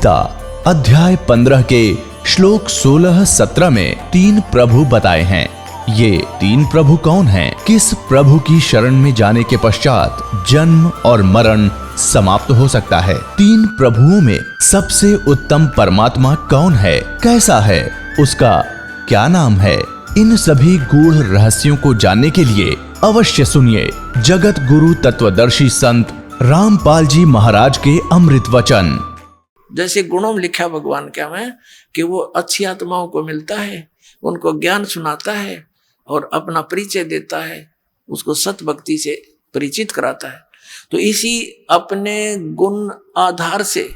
गीता अध्याय 15 के श्लोक 16-17 में 3 प्रभु बताए हैं। ये 3 प्रभु कौन हैं? किस प्रभु की शरण में जाने के पश्चात जन्म और मरण समाप्त हो सकता है? 3 प्रभुओं में सबसे उत्तम परमात्मा कौन है? कैसा है? उसका क्या नाम है? इन सभी गूढ़ रहस्यों को जानने के लिए अवश्य सुनिए जगत गुरु तत्वदर्शी संत रामपाल जी महाराज के अमृत वचन। जैसे गुणों में लिखा भगवान क्या में कि वो अच्छी आत्माओं को मिलता है, उनको ज्ञान सुनाता है और अपना परिचय देता है, उसको सत भक्ति से परिचित कराता है। तो इसी अपने गुण आधार से,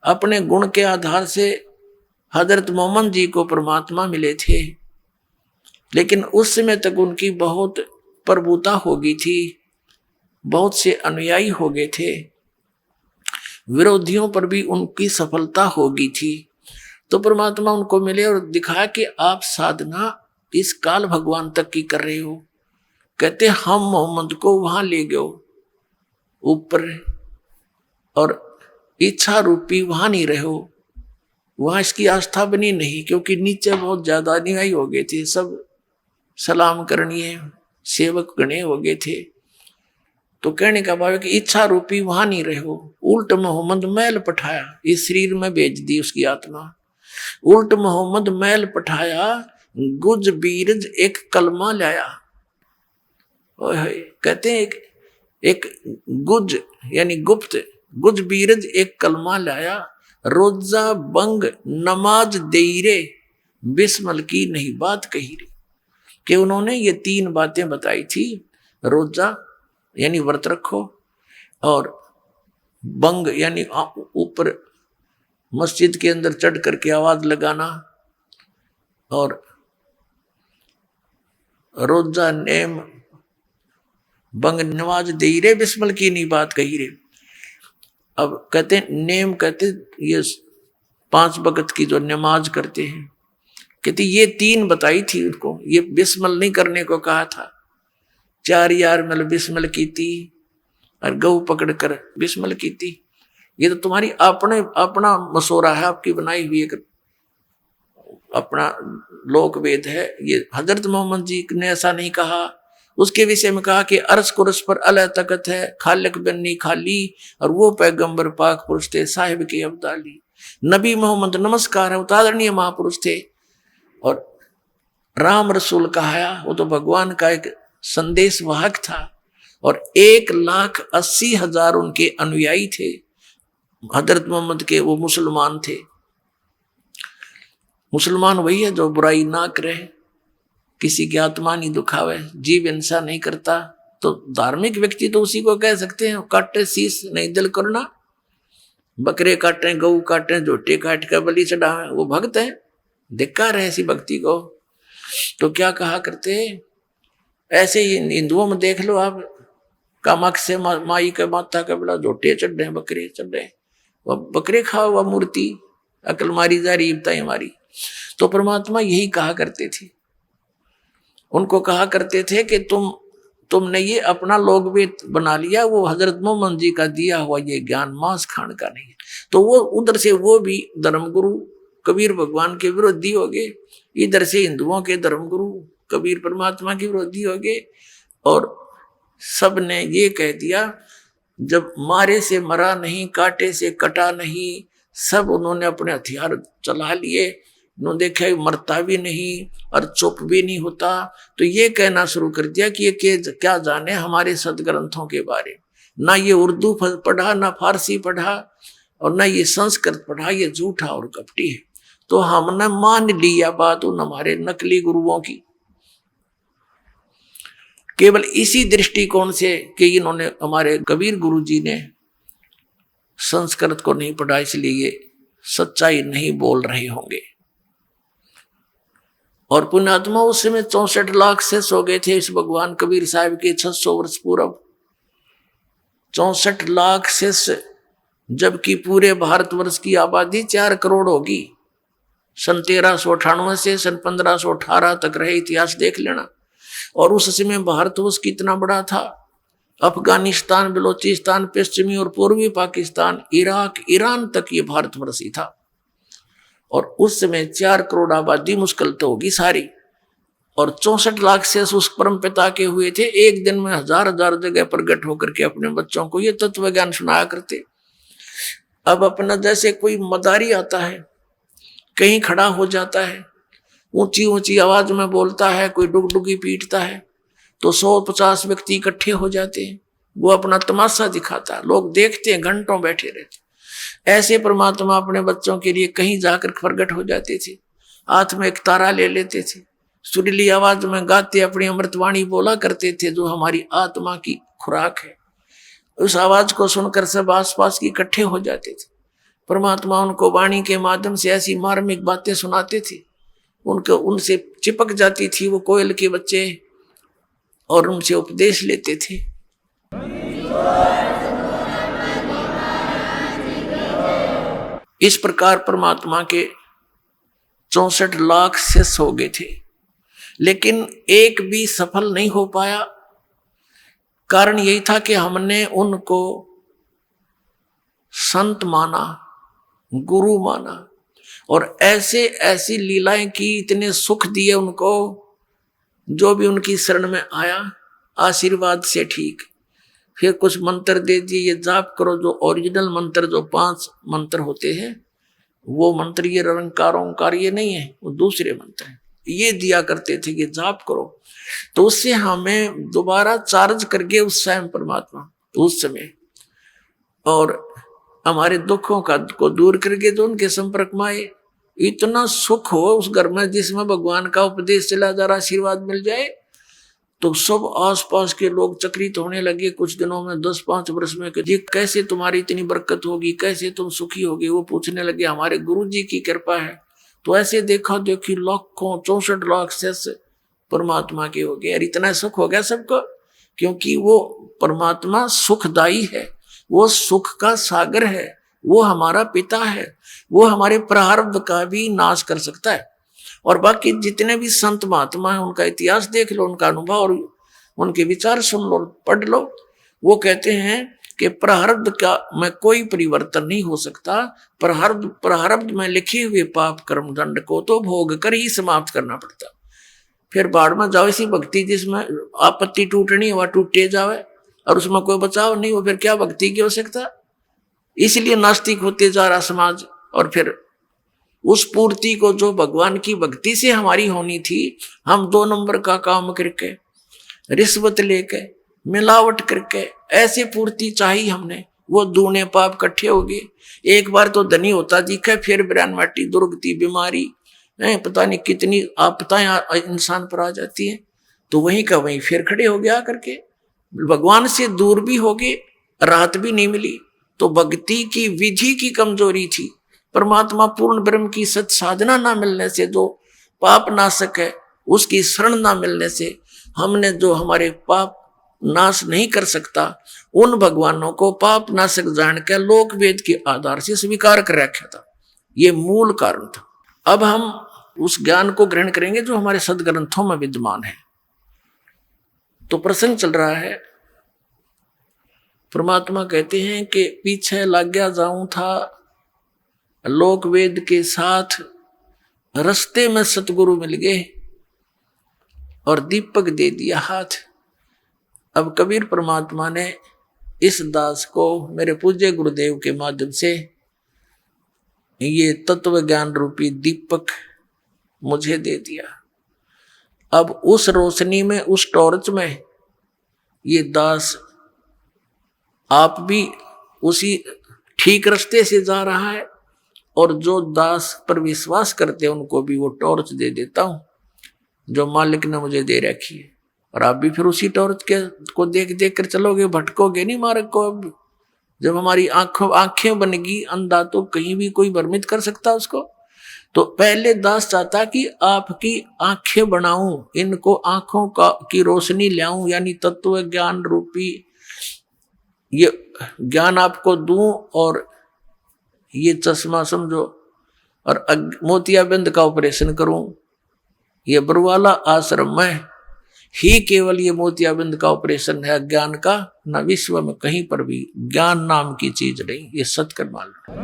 अपने गुण के आधार से हजरत मोहम्मद जी को परमात्मा मिले थे, लेकिन उस समय तक उनकी बहुत प्रभुता हो गई थी, बहुत से अनुयायी हो गए थे, विरोधियों पर भी उनकी सफलता हो गई थी। तो परमात्मा उनको मिले और दिखाया कि आप साधना इस काल भगवान तक की कर रहे हो। कहते हम मोहम्मद को वहां ले गए ऊपर, और इच्छा रूपी वहां नहीं रहे हो, वहां इसकी आस्था बनी नहीं, क्योंकि नीचे बहुत ज्यादा अनुयायी हो गए थे, सब सलाम करणीय सेवक गणे हो गए थे। तो कहने का भाव है कि इच्छा रूपी वहां नहीं रहे हो, उल्ट मोहम्मद मैल पठाया, इस शरीर में भेज दी उसकी आत्मा। उल्ट मोहम्मद मैल पठाया, गुज बीरज एक कलमा लाया। कहते हैं एक गुज यानी गुप्त, गुज बीरज एक कलमा लाया, रोजा बंग नमाज देरे, बिस्मल की नहीं बात कही रे। कि उन्होंने ये 3 बातें बताई थी, रोजा यानी व्रत रखो, और बंग यानी ऊपर मस्जिद के अंदर चढ़ करके आवाज लगाना, और रोजा नेम बंग नमाज दे रे, बिस्मल की नहीं बात कही रे। अब कहते नेम, कहते ये 5 वक्त की जो नमाज करते हैं, कहते ये 3 बताई थी उनको, ये बिस्मल नहीं करने को कहा था। 4 यार मतलब बिस्मल की थी, और गऊ पकड़ कर बिस्मल की थी। ये तो तुम्हारी अपना मसौरा है, आपकी बनाई हुई एक अपना लोक वेद है। ये हजरत मोहम्मद जी ने ऐसा नहीं कहा। उसके विषय में कहा कि अर्श कुरस पर अल तकत है, खालिक बन्नी खाली, और वो पैगंबर पाक पुरुष थे, साहिब के अब्दाली। नबी मोहम्मद नमस्कार है, उतारणीय महापुरुष थे। और राम रसूल कहा, वो तो भगवान का एक संदेश वाहक था, और 1,80,000 उनके अनुयायी थे। हजरत मोहम्मद के वो मुसलमान थे। मुसलमान वही है जो बुराई ना करे, किसी की आत्मा नहीं दुखावे, जीव हिंसा नहीं करता। तो धार्मिक व्यक्ति तो उसी को कह सकते हैं। काटे शीश नहीं दिल करना, बकरे काटे, गऊ काटे, झोटे काट कर बलि चढ़ावे, वो भक्त है। धिक्कार है ऐसी भक्ति को। तो क्या कहा करते, ऐसे ही हिंदुओं में देख लो आप, कामाख्य से माई के माता का बड़ा झोटे चढ़ रहे, बकरे चढ़ रहे, वह बकरे खाओ, वह मूर्ति अकल मारी जा रही है हमारी। तो परमात्मा यही कहा करते थे, उनको कहा करते थे कि तुमने ये अपना लोग भी बना लिया, वो हजरत मोहम्मद जी का दिया हुआ ये ज्ञान मांस खान का नहीं है। तो वो उधर से वो भी धर्मगुरु कबीर भगवान के विरोधी हो गए, इधर से हिंदुओं के धर्मगुरु कबीर परमात्मा के विरोधी हो गए। और सब ने ये कह दिया, जब मारे से मरा नहीं, काटे से कटा नहीं, सब उन्होंने अपने हथियार चला लिए। उन्होंने देखा मरता भी नहीं और चुप भी नहीं होता। तो ये कहना शुरू कर दिया कि ये क्या जाने हमारे सदग्रंथों के बारे। ना ये उर्दू पढ़ा, ना फारसी पढ़ा, और ना ये संस्कृत पढ़ा, ये झूठा और कपटी है। तो हमने मान लिया बात उन हमारे नकली गुरुओं की, केवल इसी दृष्टिकोण से कि इन्होंने, हमारे कबीर गुरु जी ने संस्कृत को नहीं पढ़ा, इसलिए ये सच्चाई नहीं बोल रहे होंगे। और पुण्यात्मा उस समय 64 लाख से सो गए थे इस भगवान कबीर साहब के 600 वर्ष पूर्व। 64 लाख से, जबकि पूरे भारतवर्ष की आबादी 4 करोड़ होगी। सन 1398 से सन 1518 तक रहे, इतिहास देख लेना। और उस समय भारतवर्ष कितना बड़ा था, अफगानिस्तान, बलूचिस्तान, पश्चिमी और पूर्वी पाकिस्तान, इराक, ईरान तक ये भारतवर्षी था। और उस समय 4 करोड़ आबादी मुश्किल तो होगी सारी, और 64 लाख से उस परम पिता के हुए थे। एक दिन में हजार हजार जगह प्रकट होकर के अपने बच्चों को ये तत्व ज्ञान सुनाया करते। अब अपना जैसे कोई मदारी आता है, कहीं खड़ा हो जाता है, ऊंची ऊंची आवाज में बोलता है, कोई डुगडुगी पीटता है, तो 150 व्यक्ति इकट्ठे हो जाते हैं, वो अपना तमाशा दिखाता है, लोग देखते हैं, घंटों बैठे रहते। ऐसे परमात्मा अपने बच्चों के लिए कहीं जाकर प्रकट हो जाते थे, हाथ में एक तारा ले लेते थे, सुरीली आवाज में गाते अपनी अमृतवाणी बोला करते थे, जो हमारी आत्मा की खुराक है। उस आवाज को सुनकर सब आसपास की इकट्ठे हो जाते थे। परमात्मा उनको वाणी के माध्यम से ऐसी मार्मिक बातें सुनाते थे, उनसे चिपक जाती थी वो कोयल के बच्चे, और उनसे उपदेश लेते थे। इस प्रकार परमात्मा के 64 लाख शिष्य हो गए थे, लेकिन एक भी सफल नहीं हो पाया। कारण यही था कि हमने उनको संत माना, गुरु माना, और ऐसे ऐसी लीलाएं की, इतने सुख दिए उनको। जो भी उनकी शरण में आया आशीर्वाद से ठीक, फिर कुछ मंत्र दे दिए, ये जाप करो, जो ओरिजिनल मंत्र, जो 5 मंत्र होते हैं, वो मंत्र ये निरंकार ओंकार ये नहीं है, वो दूसरे मंत्र हैं, ये दिया करते थे कि जाप करो। तो उससे हमें दोबारा चार्ज करके उस समय परमात्मा उस समय और हमारे दुखों को दूर करके जो उनके संपर्क में आए, इतना सुख हो उस घर में जिसमें भगवान का उपदेश चला जा रहा, आशीर्वाद मिल जाए, तो सब आसपास के लोग चकित होने लगे। कुछ दिनों में 10-5 वर्ष में कि जी कैसे तुम्हारी इतनी बरकत होगी, कैसे तुम सुखी होगी, वो पूछने लगे। हमारे गुरु जी की कृपा है। तो ऐसे देखा देखी लाखों 64 लाख शिष्य परमात्मा के हो गए, और इतना सुख हो गया सबको, क्योंकि वो परमात्मा सुखदाई है, वो सुख का सागर है, वो हमारा पिता है, वो हमारे प्रारब्ध का भी नाश कर सकता है। और बाकी जितने भी संत महात्मा हैं, उनका इतिहास देख लो, उनका अनुभव और उनके विचार सुन लो, पढ़ लो। वो कहते हैं कि प्रारब्ध का में कोई परिवर्तन नहीं हो सकता, प्रारब्ध में लिखे हुए पाप कर्म दंड को तो भोग कर ही समाप्त करना पड़ता। फिर बाढ़ में जाओ ऐसी भक्ति जिसमें आपत्ति टूटनी वह टूटे जावे, और उसमें कोई बचाव नहीं हो, फिर क्या भक्ति की आवश्यकता। इसलिए नास्तिक होते जा रहा समाज। और फिर उस पूर्ति को जो भगवान की भक्ति से हमारी होनी थी, हम 2 नंबर का काम करके, रिश्वत लेके, मिलावट करके ऐसे पूर्ति चाहिए हमने, वो दूने पाप इकट्ठे हो गए। एक बार तो धनी होता दिखा, फिर बिरानवाटी, दुर्गति, बीमारी, पता नहीं कितनी आपदाएं इंसान पर आ जाती है, तो वहीं का वहीं फिर खड़े हो गया करके, भगवान से दूर भी हो गए, राहत भी नहीं मिली। तो भक्ति की विधि की कमजोरी थी। परमात्मा पूर्ण ब्रह्म की सत साधना ना मिलने से, जो पाप नाशक है उसकी शरण ना मिलने से, हमने जो हमारे पाप नाश नहीं कर सकता, उन भगवानों को पाप नाशक जान के लोक वेद के आधार से स्वीकार कर रखा था। ये मूल कारण था। अब हम उस ज्ञान को ग्रहण करेंगे जो हमारे सदग्रंथों में विद्यमान है। तो प्रसंग चल रहा है, परमात्मा कहते हैं कि पीछे लग गया जाऊं था लोक वेद के साथ, रास्ते में सतगुरु मिल गए और दीपक दे दिया हाथ। अब कबीर परमात्मा ने इस दास को मेरे पूज्य गुरुदेव के माध्यम से ये तत्व ज्ञान रूपी दीपक मुझे दे दिया। अब उस रोशनी में, उस टॉर्च में ये दास आप भी उसी ठीक रास्ते से जा रहा है, और जो दास पर विश्वास करते हैं उनको भी वो टॉर्च दे देता हूं जो मालिक ने मुझे दे रखी है। और आप भी फिर उसी टॉर्च को देख देख कर चलोगे, भटकोगे नहीं मार्ग को। अब जब हमारी आंखें बनेगी अंधा, तो कहीं भी कोई भ्रमित कर सकता उसको। तो पहले दास चाहता कि आपकी आंखें बनाऊं, इनको आंखों की रोशनी लाऊं, यानी तत्व ज्ञान रूपी ये ज्ञान आपको दूं, और ये चश्मा समझो, और मोतियाबिंद का ऑपरेशन करूं। ये बरवाला आश्रम में ही केवल ये मोतियाबिंद का ऑपरेशन है अज्ञान का, न विश्व में कहीं पर भी ज्ञान नाम की चीज नहीं। ये सत्य मान लो।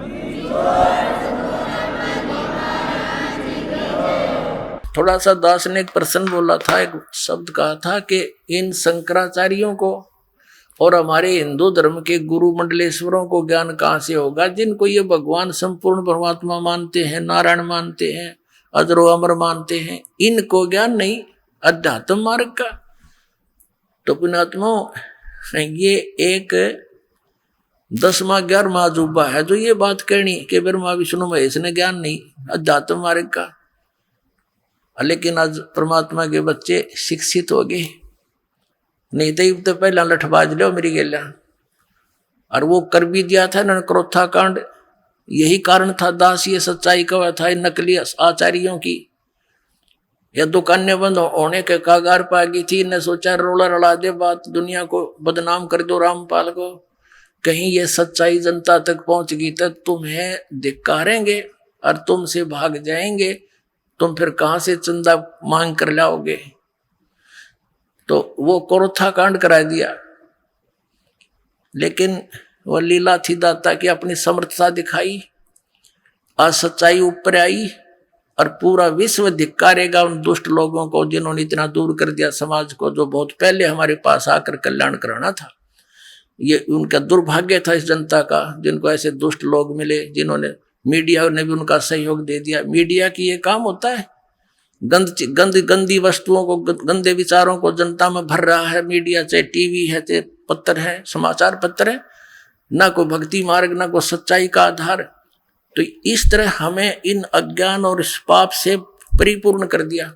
थोड़ा सा दास ने एक प्रश्न बोला था, एक शब्द कहा था कि इन शंकराचार्यों को और हमारे हिंदू धर्म के गुरु मंडलेश्वरों को ज्ञान कहाँ से होगा, जिनको ये भगवान संपूर्ण परमात्मा मानते हैं, नारायण मानते हैं, अजरो अमर मानते हैं, इनको ज्ञान नहीं अध्यात्म मार्ग का। तो पुण्यात्मा ये एक 10वां 11वां अजूबा है जो ये बात कहनी कि ब्रह्मा विष्णु महेश ने ज्ञान नहीं अध्यात्म मार्ग का। लेकिन आज परमात्मा के बच्चे शिक्षित हो गए, नहीं तो पहला लठबाज लो मेरी गेला। और वो कर भी दिया था ना क्रोथा कांड, यही कारण था दास ये सच्चाई का था इन नकली आचार्यों की। या दुकानें बंद होने के कागार पा गई थी, इन्हें सोचा रोला रड़ा दे बात, दुनिया को बदनाम कर दो रामपाल को। कहीं ये सच्चाई जनता तक पहुंच गई तक तुम्हें धिक्कारेंगे और तुमसे भाग जाएंगे, तुम फिर कहां से चंदा मांग कर लाओगे। तो वो क्रोथा कांड करा दिया। लेकिन वो लीला थी दाता की, अपनी समर्थता दिखाई, आज सच्चाई ऊपर आई और पूरा विश्व धिक्कारेगा उन दुष्ट लोगों को जिन्होंने इतना दूर कर दिया समाज को, जो बहुत पहले हमारे पास आकर कल्याण कराना था। ये उनका दुर्भाग्य था इस जनता का, जिनको ऐसे दुष्ट लोग मिले, जिन्होंने मीडिया ने भी उनका सहयोग दे दिया। मीडिया की ये काम होता है, गंदी वस्तुओं को, गंदे विचारों को जनता में भर रहा है मीडिया, चाहे टीवी है, चाहे पत्र है, समाचार पत्र है, ना कोई भक्ति मार्ग, ना कोई सच्चाई का आधार। तो इस तरह हमें इन अज्ञान और इस पाप से परिपूर्ण कर दिया।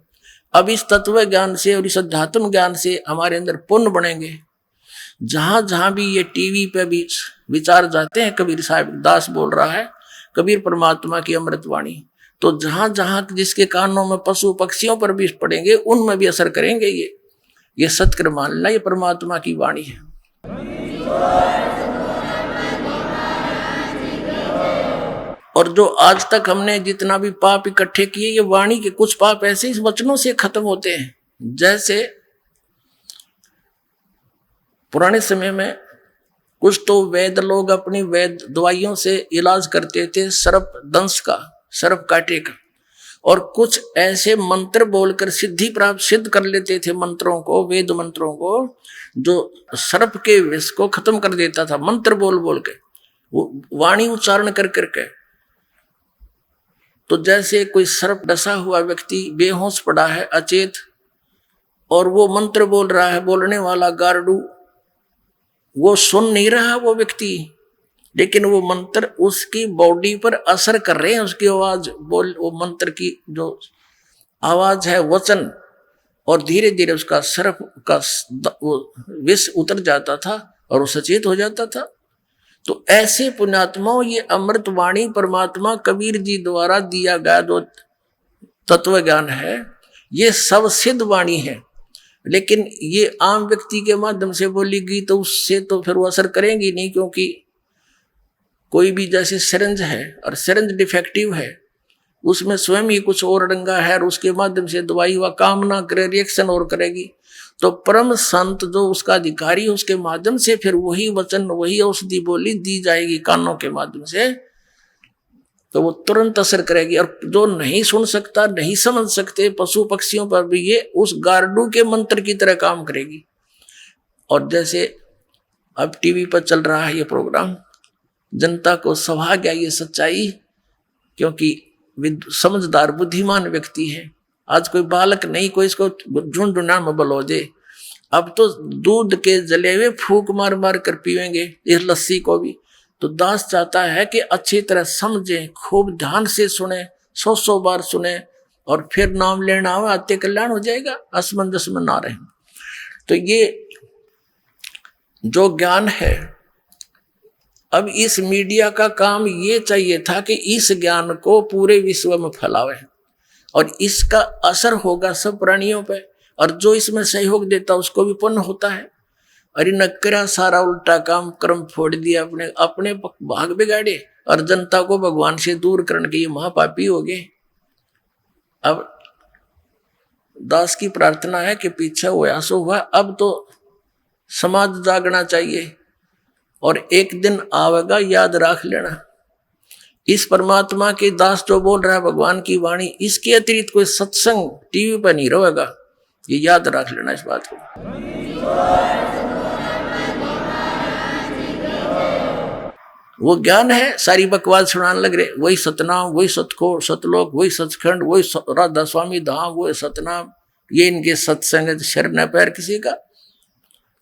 अब इस तत्व ज्ञान से और इस अध्यात्म ज्ञान से हमारे अंदर पुण्य बनेंगे। जहां जहां भी ये टीवी पे भी विचार जाते हैं, कबीर साहब दास बोल रहा है, कबीर परमात्मा की अमृतवाणी, तो जहां जहां जिसके कानों में पशु पक्षियों पर भी पड़ेंगे, उनमें भी असर करेंगे। ये सत्य मानना, ये परमात्मा की वाणी है। और जो आज तक हमने जितना भी पाप इकट्ठे किए, ये वाणी के कुछ पाप ऐसे इस वचनों से खत्म होते हैं। जैसे पुराने समय में कुछ तो वैद्य लोग अपनी वैद्य दवाइयों से इलाज करते थे, सर्प दंश का, सर्प काटे का, और कुछ ऐसे मंत्र बोलकर सिद्धि प्राप्त सिद्ध कर लेते थे मंत्रों को, वेद मंत्रों को, जो सर्प के विष को खत्म कर देता था, मंत्र बोल बोल के, वो वाणी उच्चारण कर करके। तो जैसे कोई सर्प डसा हुआ व्यक्ति बेहोश पड़ा है, अचेत, और वो मंत्र बोल रहा है, बोलने वाला गारडू वो सुन नहीं रहा वो व्यक्ति, लेकिन वो मंत्र उसकी बॉडी पर असर कर रहे हैं, उसकी आवाज बोल, वो मंत्र की जो आवाज है, वचन, और धीरे धीरे उसका सर्प का वो विष उतर जाता था और वो सचेत हो जाता था। तो ऐसे पुण्यात्माओं, ये अमृत वाणी परमात्मा कबीर जी द्वारा दिया गया जो तत्व ज्ञान है, ये सब सिद्ध वाणी है। लेकिन ये आम व्यक्ति के माध्यम से बोली गई तो उससे तो फिर वो असर करेंगी नहीं, क्योंकि कोई भी जैसे सिरंज है और सिरंज डिफेक्टिव है, उसमें स्वयं ही कुछ और डंगा है और उसके माध्यम से दवाई व काम ना करे, रिएक्शन और करेगी। तो परम संत जो उसका अधिकारी है, उसके माध्यम से फिर वही वचन, वही औषधि बोली दी जाएगी कानों के माध्यम से, तो वो तुरंत असर करेगी। और जो नहीं सुन सकता, नहीं समझ सकते, पशु पक्षियों पर भी ये उस गार्डू के मंत्र की तरह काम करेगी। और जैसे अब टीवी पर चल रहा है ये प्रोग्राम, जनता को सभा गया ये सच्चाई, क्योंकि समझदार बुद्धिमान व्यक्ति है। आज कोई बालक नहीं, कोई इसको ढूंढना में बलो दे। अब तो दूध के जले हुए फूक मार मार कर पीवेंगे इस लस्सी को भी। तो दास चाहता है कि अच्छी तरह समझें, खूब ध्यान से सुने, 100 बार सुने, और फिर नाम लेना हो, आते कल्याण हो जाएगा, असमंजस में ना रहे। तो ये जो ज्ञान है, अब इस मीडिया का काम ये चाहिए था कि इस ज्ञान को पूरे विश्व में फैलावे, और इसका असर होगा सब प्राणियों पे, और जो इसमें सहयोग देता उसको भी पुण्य होता है। अरे नक्करा सारा उल्टा काम कर्म फोड़ दिया, अपने अपने भाग बिगाड़े और जनता को भगवान से दूर करने के ये महापापी हो गए। अब दास की प्रार्थना है कि पीछे हुआ सो हुआ, अब तो समाज जागना चाहिए और एक दिन आवेगा, याद रख लेना। इस परमात्मा के दास जो बोल रहा है भगवान की वाणी, इसके अतिरिक्त कोई सत्संग टीवी पर नहीं रहेगा, ये याद रख लेना इस बात को। वो ज्ञान है, सारी बकवास सुनाने लग रहे, वही सतनाम, वही सतखोर, सतलोक, वही सचखंड, वही राधा स्वामी धाम, वही सतनाम, ये इनके सत्संग शर न पैर किसी का।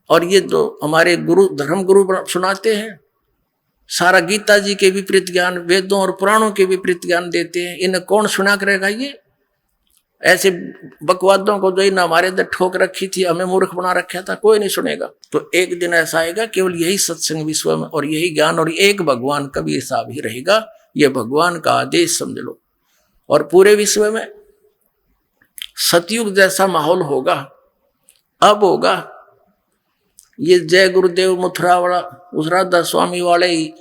और ये तो हमारे गुरु, धर्म गुरु सुनाते हैं, सारा गीता जी के विपरीत ज्ञान, वेदों और पुराणों के विपरीत ज्ञान देते हैं। इन्हें कौन सुना करेगा? ये ऐसे बकवादों को जो इन हमारे अंदर ठोक रखी थी, हमें मूर्ख बना रखा था, कोई नहीं सुनेगा। तो एक दिन ऐसा आएगा केवल यही सत्संग विश्व में और यही ज्ञान और एक भगवान का भी हिसाब ही रहेगा। ये भगवान का आदेश समझ लो। और पूरे विश्व में सतयुग जैसा माहौल होगा, अब होगा। ये जय गुरुदेव मथुरा वाला, उस राधा स्वामी वाले ही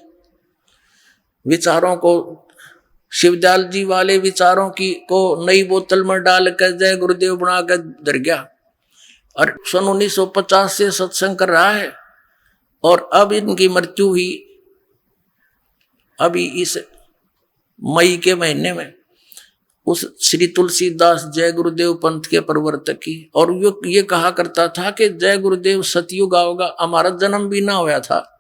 विचारों को, शिवदयाल जी वाले विचारों की को नई बोतल में डाल कर जय गुरुदेव बना कर धर गया। और सन 1950 से सत्संग कर रहा है और अब इनकी मृत्यु हुई अभी इस मई के महीने में, उस श्री तुलसीदास जय गुरुदेव पंथ के प्रवर्तक की। और ये कहा करता था कि जय गुरुदेव सतयुग आओगा, हमारा जन्म भी ना हुआ था।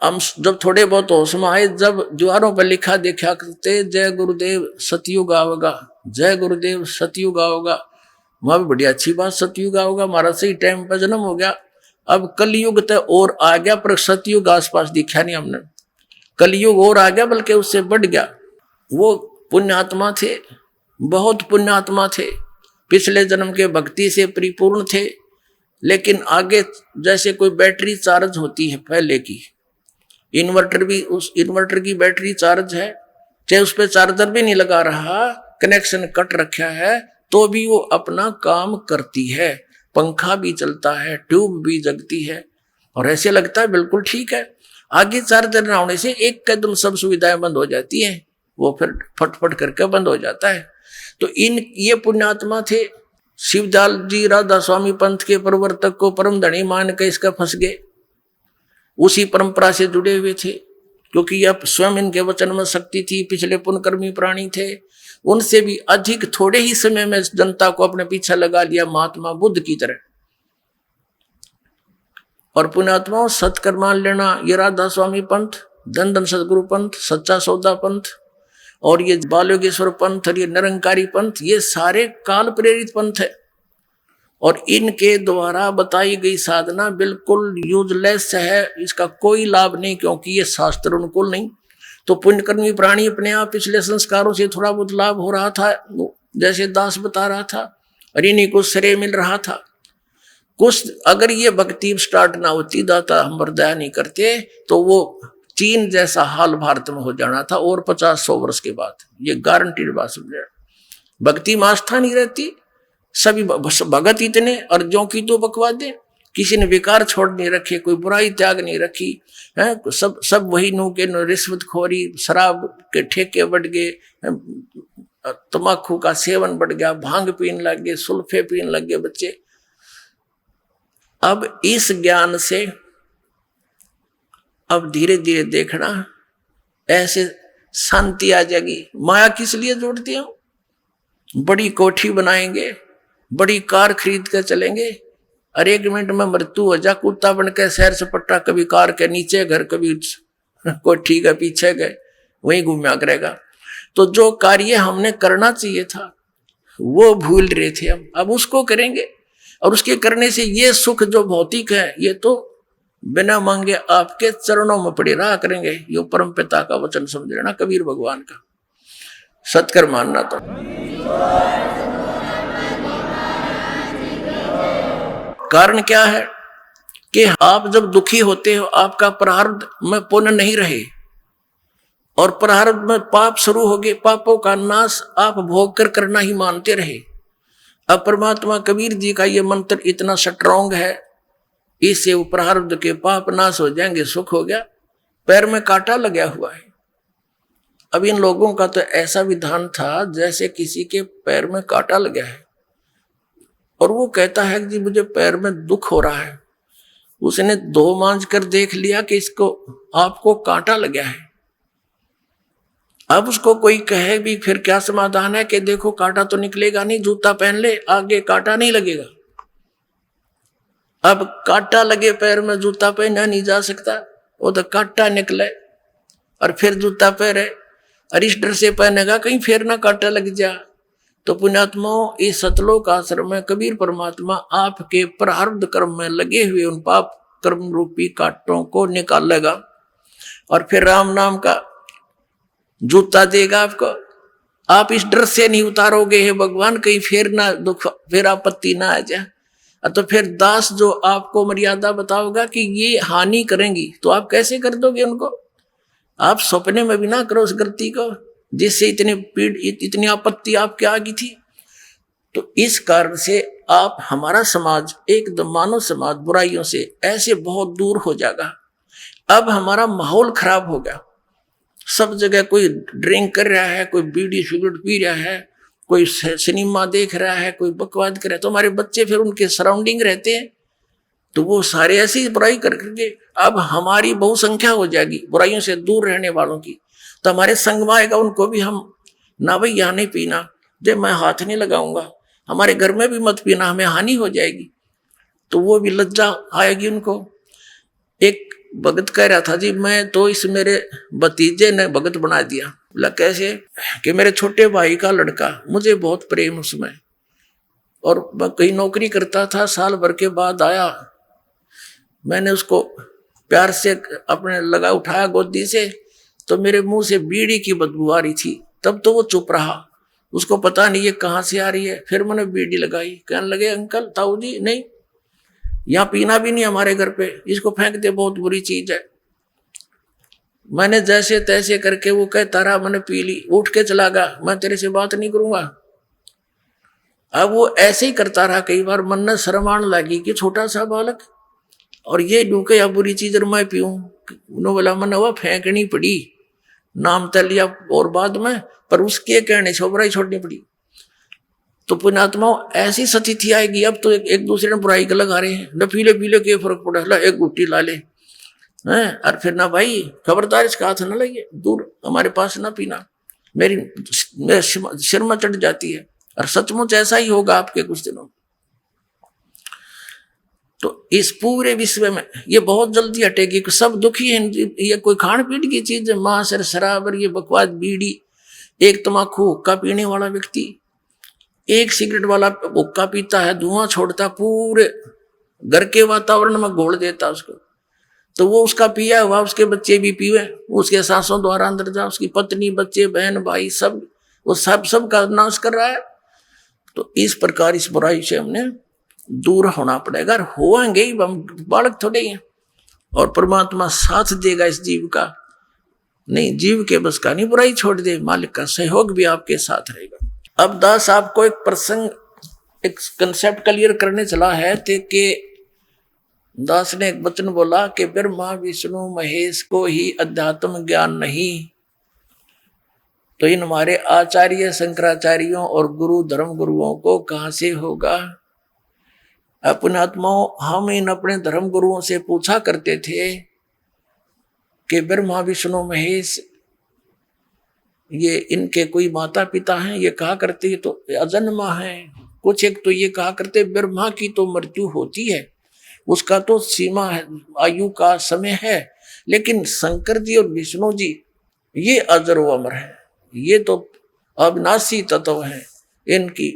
हम जब थोड़े बहुत होश में आए, जब द्वारों पर लिखा देखा करते जय गुरुदेव सतयुग आओगा, जय गुरुदेव सतयुग आओगा। वहां भी बढ़िया अच्छी बात, सतयुग आओगा, हमारा सही टाइम पर जन्म हो गया। अब कलयुग तो और आ गया, पर सतयुग आसपास दिखा नहीं हमने। कलयुग और आ गया, बल्कि उससे बढ़ गया। वो पुण्यात्मा थे, बहुत पुण्यात्मा थे, पिछले जन्म के भक्ति से परिपूर्ण थे। लेकिन आगे जैसे कोई बैटरी चार्ज होती है पहले की, इन्वर्टर भी, उस इन्वर्टर की बैटरी चार्ज है, चाहे उस पर चार्जर भी नहीं लगा रहा, कनेक्शन कट रखा है, तो भी वो अपना काम करती है। पंखा भी चलता है, ट्यूब भी जगती है, और ऐसे लगता है बिल्कुल ठीक है। आगे चार्जर न होने से एक कदम सब सुविधाएं बंद हो जाती हैं, वो फिर फटफट करके बंद हो जाता है। तो ये पुण्यात्मा थे। शिवदयाल जी राधा स्वामी पंथ के प्रवर्तक को परम धनी मान के इसका फंस गए, उसी परंपरा से जुड़े हुए थे, क्योंकि अब स्वयं इनके वचन में शक्ति थी। पिछले पुण्यकर्मी प्राणी थे, उनसे भी अधिक थोड़े ही समय में जनता को अपने पीछे लगा लिया, महात्मा बुद्ध की तरह। और पुण्यात्माओं, सत्कर्मान लेना, ये राधा स्वामी पंथ, धन धन सदगुरु पंथ, सच्चा सौदा पंथ, और ये बालयोगेश्वर पंथ और ये निरंकारी पंथ, ये सारे काल प्रेरित पंथ है। और इनके द्वारा बताई गई साधना बिल्कुल यूजलेस है, इसका कोई लाभ नहीं, क्योंकि ये शास्त्र अनुकूल नहीं। तो पुण्यकर्मी प्राणी अपने आप पिछले संस्कारों से थोड़ा बहुत लाभ हो रहा था, जैसे दास बता रहा था, और इन्हीं को श्रेय मिल रहा था कुछ। अगर ये भक्ति स्टार्ट ना होती, दाता हम पर दया नहीं करते, तो वो चीन जैसा हाल भारत में हो जाना था, और 50-100 वर्ष के बाद। ये गारंटीड बात समझे। भक्ति में आस्था नहीं रहती, सभी भगत इतने, और जो की तो बकवादे, किसी ने विकार छोड़ नहीं रखे, कोई बुराई त्याग नहीं रखी है, सब वही नू के रिश्वतखोरी, शराब के ठेके बढ़ गए, तम्बाकू का सेवन बढ़ गया, भांग पीने लग गए, सुल्फे पीने लग गए बच्चे। अब इस ज्ञान से अब धीरे धीरे देखना, ऐसे शांति आ जाएगी। माया किस लिए जोड़ती हूं? बड़ी कोठी बनाएंगे, बड़ी कार खरीद कर चलेंगे, और 1 मिनट में मृत्यु हो जा, कुत्ता बन के शहर से पट्टा, कभी कार के नीचे घर, कभी कोठी के पीछे गए, वहीं घूमया करेगा। तो जो कार्य हमने करना चाहिए था वो भूल रहे थे हम, अब उसको करेंगे। और उसके करने से ये सुख जो भौतिक है, ये तो बिना मांगे आपके चरणों में पड़ी रहा करेंगे। ये परम पिता का वचन समझ लेना, कबीर भगवान का। सत्कर मानना। तो कारण क्या है कि आप जब दुखी होते हो, आपका प्रारब्ध में पुण्य नहीं रहे और प्रारब्ध में पाप शुरू हो गए, पापों का नाश आप भोग कर करना ही मानते रहे। अब परमात्मा कबीर जी का ये मंत्र इतना स्ट्रॉन्ग है, इससे वो प्रारब्ध के पाप नाश हो जाएंगे, सुख हो गया। पैर में कांटा लगा हुआ है, अब इन लोगों का तो ऐसा विधान था जैसे किसी के पैर में कांटा लगा है और वो कहता है कि जी मुझे पैर में दुख हो रहा है। उसने धो मांज कर देख लिया कि इसको आपको कांटा लगा है। अब उसको कोई कहे भी फिर क्या समाधान है कि देखो कांटा तो निकलेगा नहीं, जूता पहन ले, आगे कांटा नहीं लगेगा। अब कांटा लगे पैर में जूता पहना नहीं जा सकता, वो तो कांटा निकले और फिर जूता पहने और इस डर से पहनेगा कहीं फिर ना कांटा लग जा। तो पुण्यात्माओं, इस सतलोक आश्रम में कबीर परमात्मा आपके प्रारब्ध कर्म में लगे हुए उन पाप कर्म रूपी कांटों को निकालेगा और फिर राम नाम का जूता देगा आपको। आप इस डर से नहीं उतारोगे हे भगवान कहीं फिर ना दुख, फिर आपत्ति ना आ जाए। तो फिर दास जो आपको मर्यादा बताओगा कि ये हानि करेंगी तो आप कैसे कर दोगे उनको? आप सपने में भी ना करो उस गलती को जिससे इतनी आपत्ति आपके आ गई थी। तो इस कारण से आप हमारा समाज एकदम मानव समाज बुराइयों से ऐसे बहुत दूर हो जाएगा। अब हमारा माहौल खराब हो गया, सब जगह कोई ड्रिंक कर रहा है, कोई बीड़ी सिगरेट पी रहा है, कोई सिनेमा देख रहा है, कोई बकवाद कर रहा है। तो हमारे बच्चे फिर उनके सराउंडिंग रहते हैं तो वो सारे ऐसी बुराई करके अब हमारी बहुसंख्या हो जाएगी बुराइयों से दूर रहने वालों की। तो हमारे संग में आएगा उनको भी हम ना भाई यहाँ नहीं पीना, जब मैं हाथ नहीं लगाऊंगा, हमारे घर में भी मत पीना, हमें हानि हो जाएगी। तो वो भी लज्जा आएगी उनको। एक भगत कह रहा था जी मैं तो इस मेरे भतीजे ने भगत बना दिया। बोला कैसे? कि मेरे छोटे भाई का लड़का, मुझे बहुत प्रेम उसमें, और कहीं नौकरी करता था, साल भर के बाद आया, मैंने उसको प्यार से अपने लगा उठाया गोदी से, तो मेरे मुंह से बीड़ी की बदबू आ रही थी। तब तो वो चुप रहा, उसको पता नहीं ये कहाँ से आ रही है। फिर मैंने बीड़ी लगाई, कहने लगे अंकल ताऊ जी नहीं, यहाँ पीना भी नहीं हमारे घर पे, इसको फेंक दे, बहुत बुरी चीज है। मैंने जैसे तैसे करके वो कहता रहा, मैंने पी ली, उठ के चला गया, मैं तेरे से बात नहीं करूंगा। अब वो ऐसे ही करता रहा, कई बार मन में शर्म आने लगी कि छोटा सा बालक और ये डूके या बुरी चीज और मैं पीऊं। बोला मैंने वह फेंकनी पड़ी, नाम तल लिया और बाद में, पर उसके कहने से बुराई छोड़नी पड़ी। तो पुण्यात्माओं ऐसी स्थिति आएगी। अब तो एक दूसरे ने बुराई का लगा रहे हैं, न पीले पीले के फर्क पड़ा, ला एक गुट्टी ला ले हैं, और फिर ना भाई खबरदार इसका हाथ ना लगे, दूर हमारे पास ना पीना, मेरे सिर में चढ़ जाती है। और सचमुच ऐसा ही होगा आपके कुछ दिनों। तो इस पूरे विश्व में ये बहुत जल्दी हटेगी, सब दुखी हैं। ये कोई खान पीन की चीज है, मांस शराब और ये बकवास बीड़ी, एक तम्बाकू हुक्का पीने वाला व्यक्ति, एक सिगरेट वाला हुक्का पीता है, धुआं छोड़ता, पूरे घर के वातावरण में घोल देता उसको। तो वो उसका पिया हुआ उसके बच्चे भी पीवे, उसके सांसों द्वारा अंदर जा, उसकी पत्नी बच्चे बहन भाई सब, वो सब का नाश कर रहा है। तो इस प्रकार इस बुराई से हमने दूर होना पड़ेगा। और होंगे ही, हम बालक थोड़े हैं, और परमात्मा साथ देगा इस जीव का, नहीं जीव के बस का नहीं, बुराई छोड़ दे, मालिक का सहयोग भी आपके साथ रहेगा। अब दास आपको एक प्रसंग, एक कंसेप्ट क्लियर करने चला है कि दास ने एक वचन बोला कि ब्रह्मा विष्णु महेश को ही अध्यात्म ज्ञान नहीं, तो इन हमारे आचार्य शंकराचार्यों और गुरु धर्म गुरुओं को कहां से होगा? अपने आत्माओं, हम इन अपने धर्म गुरुओं से पूछा करते थे कि ब्रह्मा विष्णु महेश ये इनके कोई माता पिता हैं? ये कहा करते तो अजन्मा है। कुछ एक तो ये कहा करते ब्रह्मा की तो मृत्यु होती है, उसका तो सीमा है, आयु का समय है, लेकिन शंकर जी और विष्णु जी ये अजर व अमर है, ये तो अविनाशी तत्व है, इनकी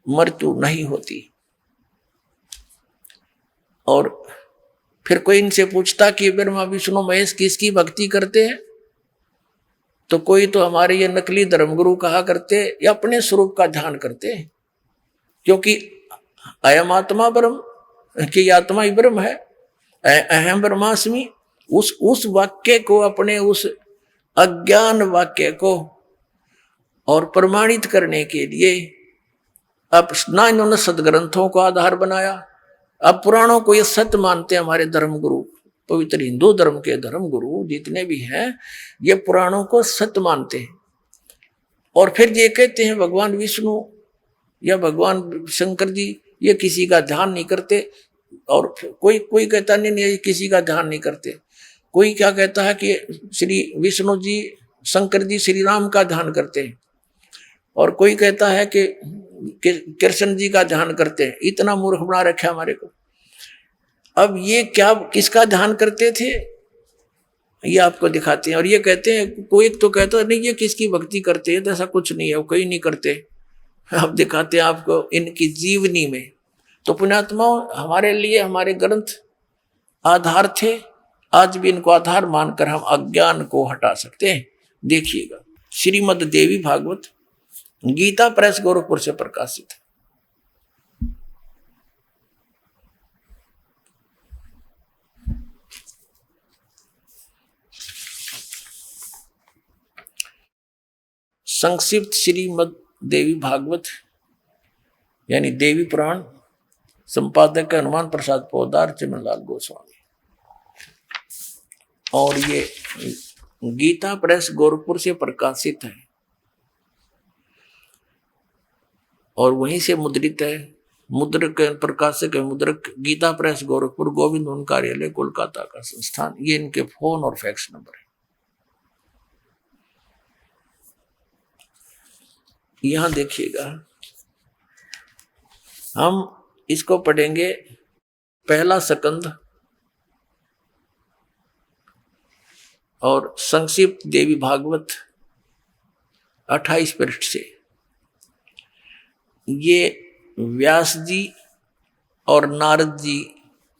मृत्यु नहीं होती। और फिर कोई इनसे पूछता कि ब्रह्मा विष्णु महेश किसकी भक्ति करते हैं? तो कोई तो हमारे ये नकली धर्मगुरु कहा करते या अपने स्वरूप का ध्यान करते हैं, क्योंकि अयम आत्मा ब्रह्म की आत्मा ही ब्रह्म है, अहम ब्रह्मास्मि, उस वाक्य को, अपने उस अज्ञान वाक्य को और प्रमाणित करने के लिए अब ना इन्होंने सदग्रंथों को आधार बनाया, अब पुराणों को ये सत्य मानते हैं हमारे धर्मगुरु, पवित्र हिंदू धर्म के धर्म गुरु जितने भी हैं ये पुराणों को सत्य मानते हैं। और फिर ये कहते हैं भगवान विष्णु या भगवान शंकर जी ये किसी का ध्यान नहीं करते। और कोई कहता नहीं ये किसी का ध्यान नहीं करते। कोई क्या कहता है कि श्री विष्णु जी शंकर जी श्री राम का ध्यान करते हैं, और कोई कहता है कि कृष्ण जी का ध्यान करते हैं। इतना मूर्ख बना रखा हमारे को। अब ये क्या किसका ध्यान करते थे ये आपको दिखाते हैं। और ये कहते हैं, कोई तो कहता है नहीं ये किसकी भक्ति करते हैं, तो ऐसा कुछ नहीं है, वो कोई नहीं करते। अब दिखाते हैं आपको इनकी जीवनी में। तो पुण्यात्माओं हमारे लिए हमारे ग्रंथ आधार थे, आज भी इनको आधार मानकर हम अज्ञान को हटा सकते हैं। देखिएगा श्रीमद् देवी भागवत गीता प्रेस गोरखपुर से प्रकाशित है। संक्षिप्त श्रीमद् देवी भागवत यानी देवी पुराण, संपादक हनुमान प्रसाद पोदार, चिमनलाल गोस्वामी। और ये गीता प्रेस गोरखपुर से प्रकाशित है और वहीं से मुद्रित है। मुद्रक प्रकाशक है मुद्रक गीता प्रेस गोरखपुर, गोविंद उन कार्यालय कोलकाता का संस्थान। ये इनके फोन और फैक्स नंबर है। यहां देखिएगा हम इसको पढ़ेंगे पहला स्कंद और संक्षिप्त देवी भागवत 28 पृष्ठ से। ये व्यास जी और नारद जी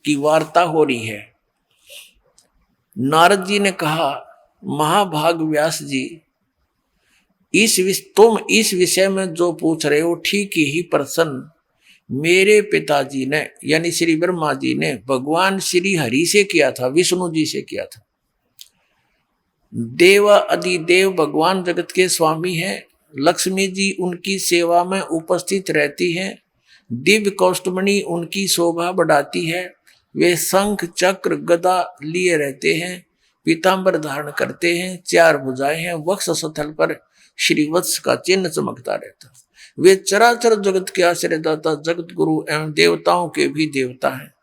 की वार्ता हो रही है। नारद जी ने कहा, महाभाग व्यास जी, तुम इस विषय में जो पूछ रहे हो ठीक ही प्रश्न मेरे पिताजी ने यानी श्री ब्रह्मा जी ने भगवान श्री हरि से किया था, विष्णु जी से किया था। देवा अधिदेव भगवान जगत के स्वामी हैं। लक्ष्मी जी उनकी सेवा में उपस्थित रहती हैं। दिव्य कौष्टमणि उनकी शोभा बढ़ाती है। वे शंख चक्र गदा लिए रहते हैं, पीतांबर धारण करते हैं, 4 भुजाएं हैं, वक्ष स्थल पर श्रीवत्स का चिन्ह चमकता रहता। वे चराचर जगत के आश्रयदाता, जगत गुरु एवं देवताओं के भी देवता हैं।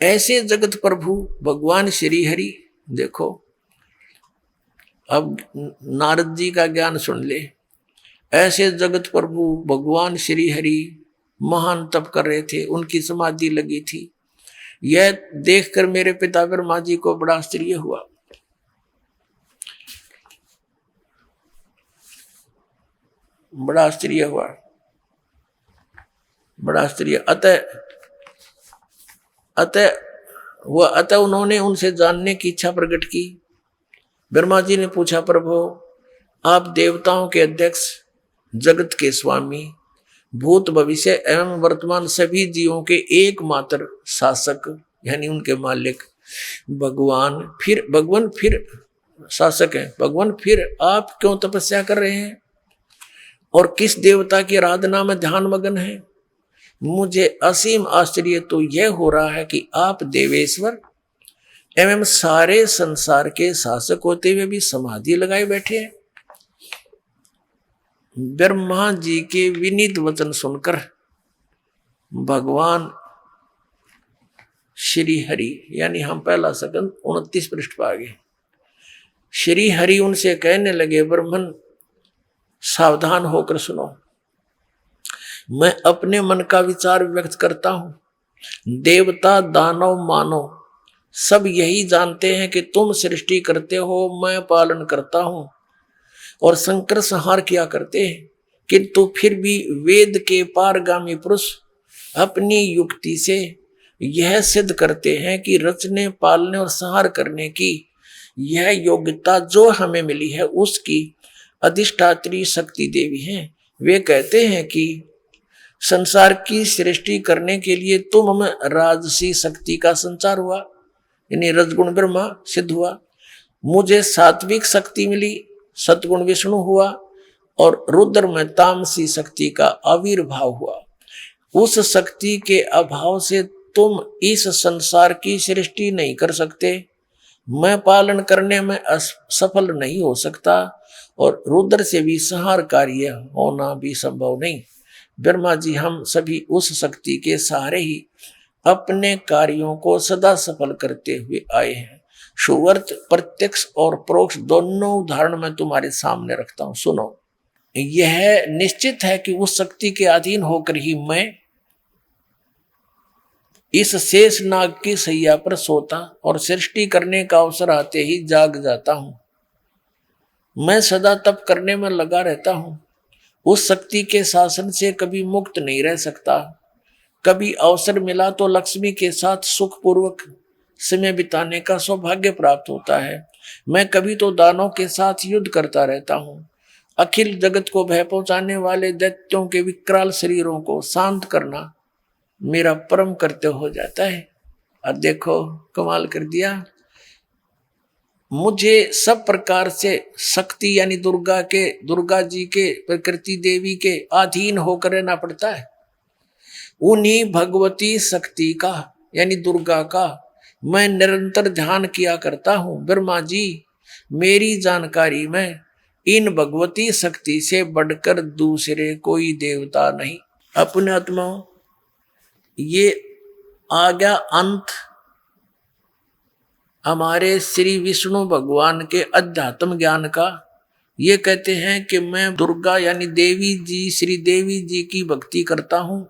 ऐसे जगत प्रभु भगवान श्री हरि, देखो अब नारद जी का ज्ञान सुन ले। ऐसे जगत प्रभु भगवान श्री हरि महान तप कर रहे थे, उनकी समाधि लगी थी। यह देखकर मेरे पिता ब्रह्मा जी को बड़ा आश्चर्य हुआ। बड़ा आश्चर्य हुआ, बड़ा आश्चर्य। अतः उन्होंने उनसे जानने की इच्छा प्रकट की। ब्रह्मा जी ने पूछा, प्रभु आप देवताओं के अध्यक्ष, जगत के स्वामी, भूत भविष्य एवं वर्तमान सभी जीवों के एकमात्र शासक यानी उनके मालिक भगवान फिर शासक हैं। भगवान फिर आप क्यों तपस्या कर रहे हैं और किस देवता की आराधना में ध्यान मग्न है? मुझे असीम आश्चर्य तो यह हो रहा है कि आप देवेश्वर एवं सारे संसार के शासक होते हुए भी समाधि लगाए बैठे हैं। ब्रह्मा जी के विनीत वचन सुनकर भगवान श्री हरि यानी हम पहला स्कंद 29 पृष्ठ पर आ गए। श्री हरि उनसे कहने लगे, ब्रह्मन सावधान होकर सुनो, मैं अपने मन का विचार व्यक्त करता हूं। देवता दानव मानव सब यही जानते हैं कि तुम सृष्टि करते हो, मैं पालन करता हूं और संकर संहार किया करते हैं। किंतु फिर भी वेद के पारगामी पुरुष अपनी युक्ति से यह सिद्ध करते हैं कि रचने पालने और संहार करने की यह योग्यता जो हमें मिली है उसकी अधिष्ठात्री शक्ति देवी हैं। वे कहते हैं कि संसार की सृष्टि करने के लिए तुम में राजसी शक्ति का संचार हुआ यानी रजगुण ब्रह्मा सिद्ध हुआ, मुझे सात्विक शक्ति मिली, सतगुण विष्णु हुआ और रुद्र में तामसी शक्ति का आविर्भाव हुआ। उस शक्ति के अभाव से तुम इस संसार की सृष्टि नहीं कर सकते मैं पालन करने में सफल नहीं हो सकता और रुद्र से भी संहार कार्य होना भी संभव नहीं। ब्रह्मा जी, हम सभी उस शक्ति के सहारे ही अपने कार्यों को सदा सफल करते हुए आए हैं। सुवर्त प्रत्यक्ष और परोक्ष दोनों उदाहरण मैं तुम्हारे सामने रखता हूं, सुनो। यह निश्चित है कि उस शक्ति के अधीन होकर ही मैं इस शेष नाग की सैया पर सोता और सृष्टि करने का अवसर आते ही जाग जाता हूं। मैं सदा तप करने में लगा रहता हूं। उस शक्ति के शासन से कभी मुक्त नहीं रह सकता। कभी अवसर मिला तो लक्ष्मी के साथ सुखपूर्वक समय बिताने का सौभाग्य प्राप्त होता है। मैं कभी तो दानों के साथ युद्ध करता रहता हूँ। अखिल जगत को भय पहुंचाने वाले दैत्यों के विकराल शरीरों को शांत करना मेरा परम कर्तव्य हो जाता है। और देखो कमाल कर दिया, मुझे सब प्रकार से शक्ति यानी दुर्गा जी के, प्रकृति देवी के अधीन होकर रहना पड़ता है। उन्हीं भगवती शक्ति का यानी दुर्गा का मैं निरंतर ध्यान किया करता हूं। ब्रह्मा जी, मेरी जानकारी में इन भगवती शक्ति से बढ़कर दूसरे कोई देवता नहीं। अपने आत्मा ये आ गया अंत हमारे श्री विष्णु भगवान के अध्यात्म ज्ञान का। ये कहते हैं कि मैं दुर्गा यानी देवी जी, श्री देवी जी की भक्ति करता हूं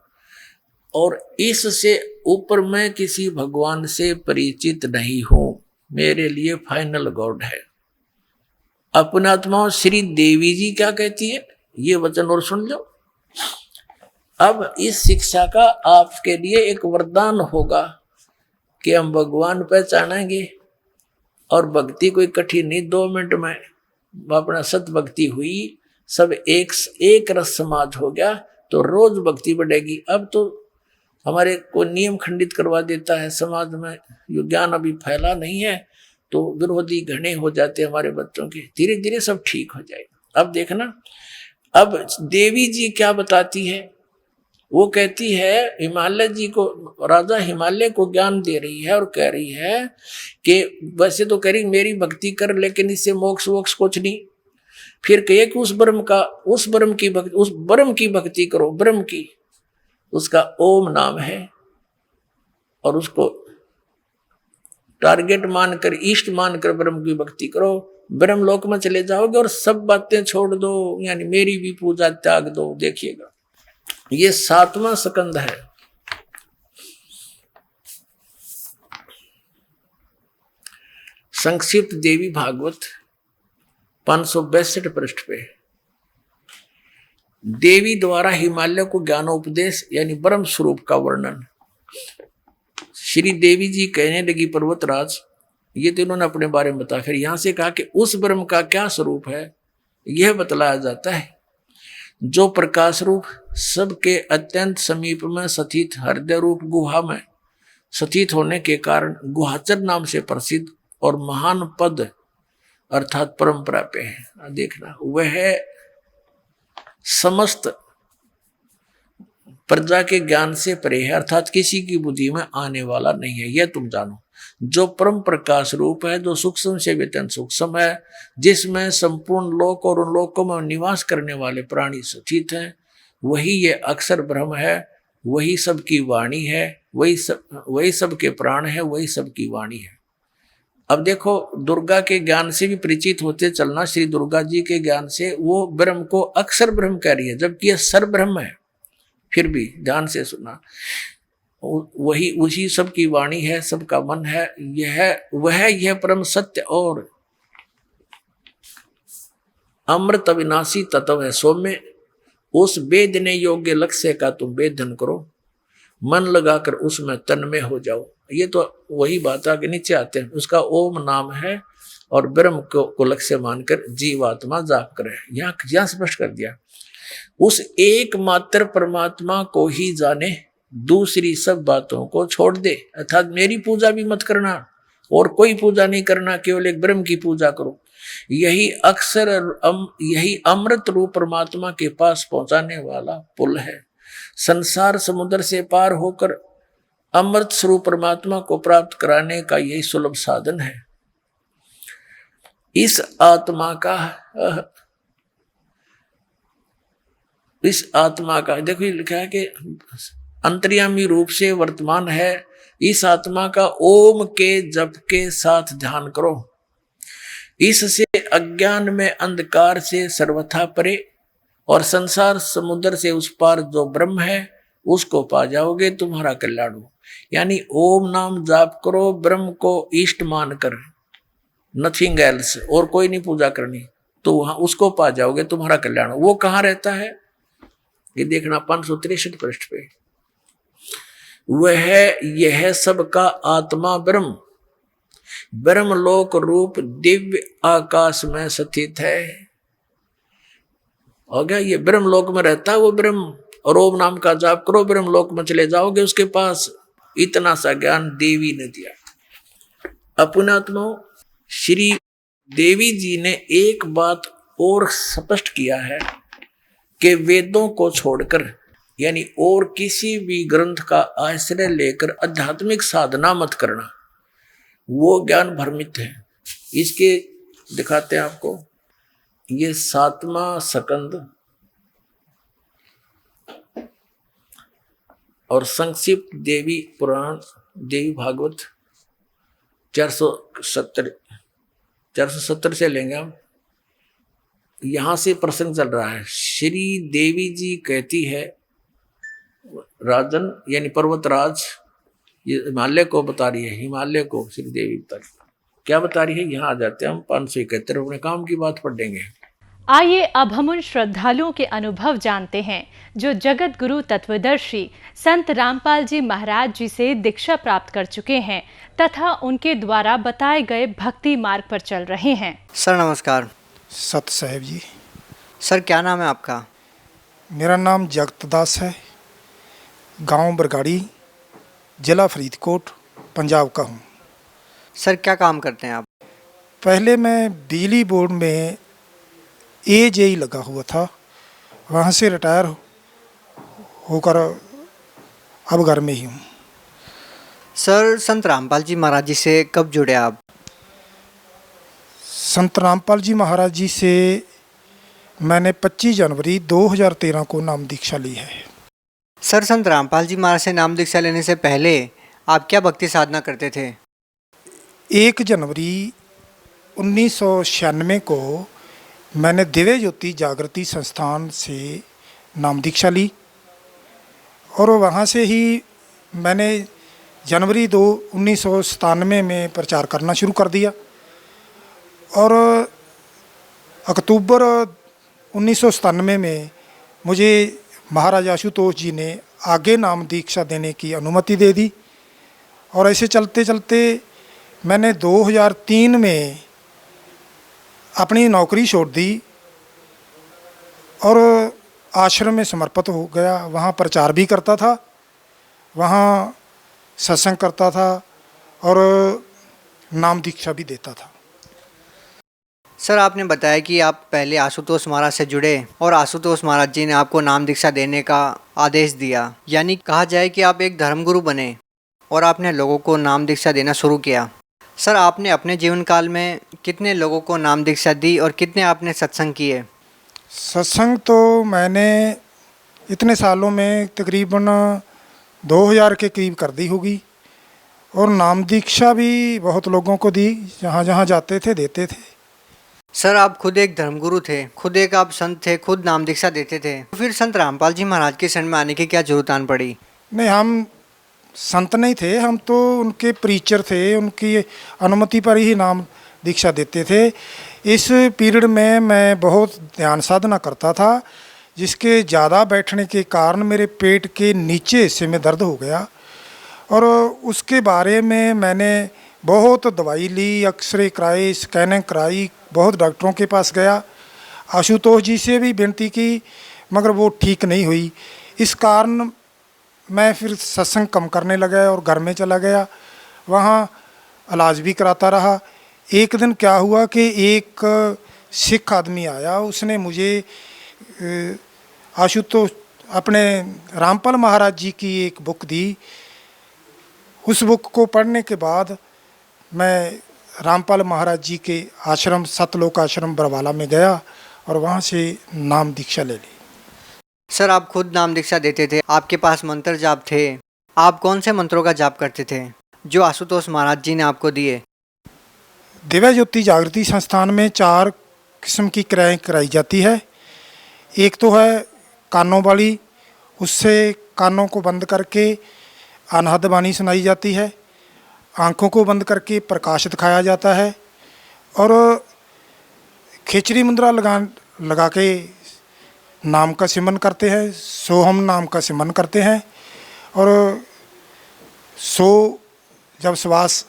और इससे ऊपर मैं किसी भगवान से परिचित नहीं हूं। मेरे लिए फाइनल गॉड है। अपना आत्मा श्री देवी जी क्या कहती है, ये वचन और सुन लो। अब इस शिक्षा का आपके लिए एक वरदान होगा कि हम भगवान पहचानेंगे और भक्ति कोई कठिन नहीं, 2 मिनट में अपना सत भक्ति हुई, सब एक रस समाज हो गया तो रोज भक्ति बढ़ेगी। अब तो हमारे को नियम खंडित करवा देता है समाज में, यो ज्ञान अभी फैला नहीं है तो विरोधी घने हो जाते हैं हमारे बच्चों के। धीरे धीरे सब ठीक हो जाएगा। अब देखना, अब देवी जी क्या बताती है, वो कहती है हिमालय जी को, राजा हिमालय को ज्ञान दे रही है और कह रही है कि वैसे तो कह रही मेरी भक्ति कर लेकिन इससे मोक्ष वोक्ष कुछ नहीं। फिर कहे कि उस ब्रह्म की भक्ति करो, ब्रह्म की, उसका ओम नाम है और उसको टारगेट मानकर, इष्ट मानकर ब्रह्म की भक्ति करो। ब्रह्म लोक में चले जाओगे और सब बातें छोड़ दो, यानी मेरी भी पूजा त्याग दो। देखिएगा ये 7वां स्कंद है। संक्षिप्त देवी भागवत 562 पृष्ठ पे देवी द्वारा हिमालय को ज्ञानोपदेश यानी ब्रह्म स्वरूप का वर्णन। श्री देवी जी कहने लगी, पर्वतराज, ये तो इन्होंने अपने बारे में बताया, फिर यहां से कहा कि उस ब्रह्म का क्या स्वरूप है यह बतलाया जाता है, जो प्रकाश रूप सबके अत्यंत समीप में स्थित हृदय रूप गुहा में स्थित होने के कारण गुहाचर नाम से प्रसिद्ध और महान पद अर्थात परंपरा पे है। देखना, वह समस्त प्रजा के ज्ञान से परे है, अर्थात किसी की बुद्धि में आने वाला नहीं है, यह तुम जानो। जो परम प्रकाश रूप है, जो सूक्ष्म से भी अत्यंत सूक्ष्म है, जिसमें संपूर्ण लोक और उन लोकों में निवास करने वाले प्राणी स्थित हैं, वही ये अक्षर ब्रह्म है, वही सबकी वाणी है, वही सबके प्राण है, वही सबकी वाणी है। अब देखो, दुर्गा के ज्ञान से भी परिचित होते चलना, श्री दुर्गा जी के ज्ञान से वो ब्रह्म को अक्षर ब्रह्म कह रही है, जबकि यह सर ब्रह्म है। फिर भी ध्यान से सुना, वही उसी सबकी वाणी है, सबका मन है, यह परम सत्य और अमृत अविनाशी तत्व है। सौम्य, उस वेदने योग्य लक्ष्य का तुम वेदन करो, मन लगाकर उसमें तन्मय हो जाओ। ये तो वही बात आगे नीचे आते हैं, उसका ओम नाम है और ब्रह्म को लक्ष्य मानकर जीवात्मा जाप करे। यहाँ स्पष्ट कर दिया, उस एकमात्र परमात्मा को ही जाने, दूसरी सब बातों को छोड़ दे। अर्थात मेरी पूजा भी मत करना और कोई पूजा नहीं करना, केवल एक ब्रह्म की पूजा करो। यही अक्षर यही अमृत रूप परमात्मा के पास पहुंचाने वाला पुल है। संसार समुद्र से पार होकर अमृत स्वरूप परमात्मा को प्राप्त कराने का यही सुलभ साधन है। इस आत्मा का देखो ये लिखा है कि अंतर्यामी रूप से वर्तमान है। इस आत्मा का ओम के जप के साथ ध्यान करो। इससे अज्ञान में अंधकार से सर्वथा परे और संसार समुद्र से उस पार जो ब्रह्म है उसको पा जाओगे, तुम्हारा कल्याण हो। यानी ओम नाम जाप करो, ब्रह्म को इष्ट मानकर, नथिंग एल्स, और कोई नहीं पूजा करनी, तो वहां उसको पा जाओगे, तुम्हारा कल्याण हो। वो कहाँ रहता है ये देखना 563 पृष्ठ पे। वह यह सबका आत्मा ब्रह्म ब्रह्मलोक रूप दिव्य आकाश में स्थित है। हो गया, ये ब्रह्मलोक में रहता है वो ब्रह्म। और ओम नाम का जाप करो, ब्रह्मलोक में चले जाओगे उसके पास। इतना सा ज्ञान देवी ने दिया। अपनात्मा श्री देवी जी ने एक बात और स्पष्ट किया है कि वेदों को छोड़कर यानी और किसी भी ग्रंथ का आश्रय लेकर आध्यात्मिक साधना मत करना, वो ज्ञान भ्रमित है। इसके दिखाते हैं आपको, ये 7वां स्कंद और संक्षिप्त देवी पुराण, देवी भागवत 470 से लेंगे हम। यहां से प्रसंग चल रहा है। श्री देवी जी कहती है, राजन यानी पर्वतराज, ये हिमालय को बता रही है, हिमालय को श्री देवी बता रही है। क्या बता रही है, यहाँ आ जाते हैं हम 571 अपने काम की बात पढ़ेंगे। आइए अब हम उन श्रद्धालुओं के अनुभव जानते हैं जो जगत गुरु तत्वदर्शी संत रामपाल जी महाराज जी से दीक्षा प्राप्त कर चुके हैं तथा उनके द्वारा बताए गए भक्ति मार्ग पर चल रहे हैं। सर नमस्कार। सत साहेब जी। सर क्या नाम है आपका? मेरा नाम जगतदास है, गांव बरगाड़ी, जिला फरीदकोट, पंजाब का हूँ। सर क्या काम करते हैं आप? पहले मैं बिजली बोर्ड में एजेई लगा हुआ था, वहाँ से रिटायर होकर अब घर में ही हूँ। सर संत रामपाल जी महाराज जी से कब जुड़े आप? संत रामपाल जी महाराज जी से मैंने 25 जनवरी 2013 को नाम दीक्षा ली है। सर संत रामपाल जी महाराज से नाम दीक्षा लेने से पहले आप क्या भक्ति साधना करते थे? 1 जनवरी 1996 को मैंने दिव्य ज्योति जागृति संस्थान से नाम दीक्षा ली और वहाँ से ही मैंने जनवरी 1997 में प्रचार करना शुरू कर दिया और अक्टूबर 1997 में मुझे महाराज आशुतोष जी ने आगे नाम दीक्षा देने की अनुमति दे दी। और ऐसे चलते चलते मैंने 2003 में अपनी नौकरी छोड़ दी और आश्रम में समर्पित हो गया। वहाँ प्रचार भी करता था, वहाँ सत्संग करता था और नाम दीक्षा भी देता था। सर आपने बताया कि आप पहले आशुतोष महाराज से जुड़े और आशुतोष महाराज जी ने आपको नाम दीक्षा देने का आदेश दिया, यानी कहा जाए कि आप एक धर्मगुरु बने और आपने लोगों को नाम दीक्षा देना शुरू किया। सर आपने अपने जीवन काल में कितने लोगों को नाम दीक्षा दी और कितने आपने सत्संग किए? सत्संग तो मैंने इतने सालों में तकरीबन 2000 के करीब कर दी होगी और नाम दीक्षा भी बहुत लोगों को दी, जहाँ जहाँ जाते थे देते थे। सर आप खुद एक धर्मगुरु थे, खुद एक आप संत थे, खुद नाम दीक्षा देते थे, तो फिर संत रामपाल जी महाराज के शरण में आने की क्या जरूरत आन पड़ी? नहीं, हम संत नहीं थे, हम तो उनके प्रीचर थे, उनकी अनुमति पर ही नाम दीक्षा देते थे। इस पीरियड में मैं बहुत ध्यान साधना करता था, जिसके ज़्यादा बैठने के कारण मेरे पेट के नीचे हिस्से में दर्द हो गया और उसके बारे में मैंने बहुत दवाई ली, एक्सरे कराई, स्कैनिंग कराई, बहुत डॉक्टरों के पास गया, आशुतोष जी से भी विनती की, मगर वो ठीक नहीं हुई। इस कारण मैं फिर सत्संग कम करने लगा और घर में चला गया, वहाँ इलाज भी कराता रहा। एक दिन क्या हुआ कि एक सिख आदमी आया, उसने मुझे आशुतोष अपने रामपाल महाराज जी की एक बुक दी। उस बुक को पढ़ने के बाद मैं रामपाल महाराज जी के आश्रम सतलोक आश्रम बरवाला में गया और वहाँ से नाम दीक्षा ले ली। सर आप खुद नाम दीक्षा देते थे, आपके पास मंत्र जाप थे, आप कौन से मंत्रों का जाप करते थे जो आशुतोष महाराज जी ने आपको दिए? दिव्य ज्योति जागृति संस्थान में 4 किस्म की क्रियाएँ कराई जाती है। एक तो है कानों वाली, उससे कानों को बंद करके अनहद वाणी सुनाई जाती है, आँखों को बंद करके प्रकाश दिखाया जाता है और खिचड़ी मुद्रा लगा के नाम का सिमरन करते हैं, सोहम नाम का सिमरन करते हैं और सो जब श्वास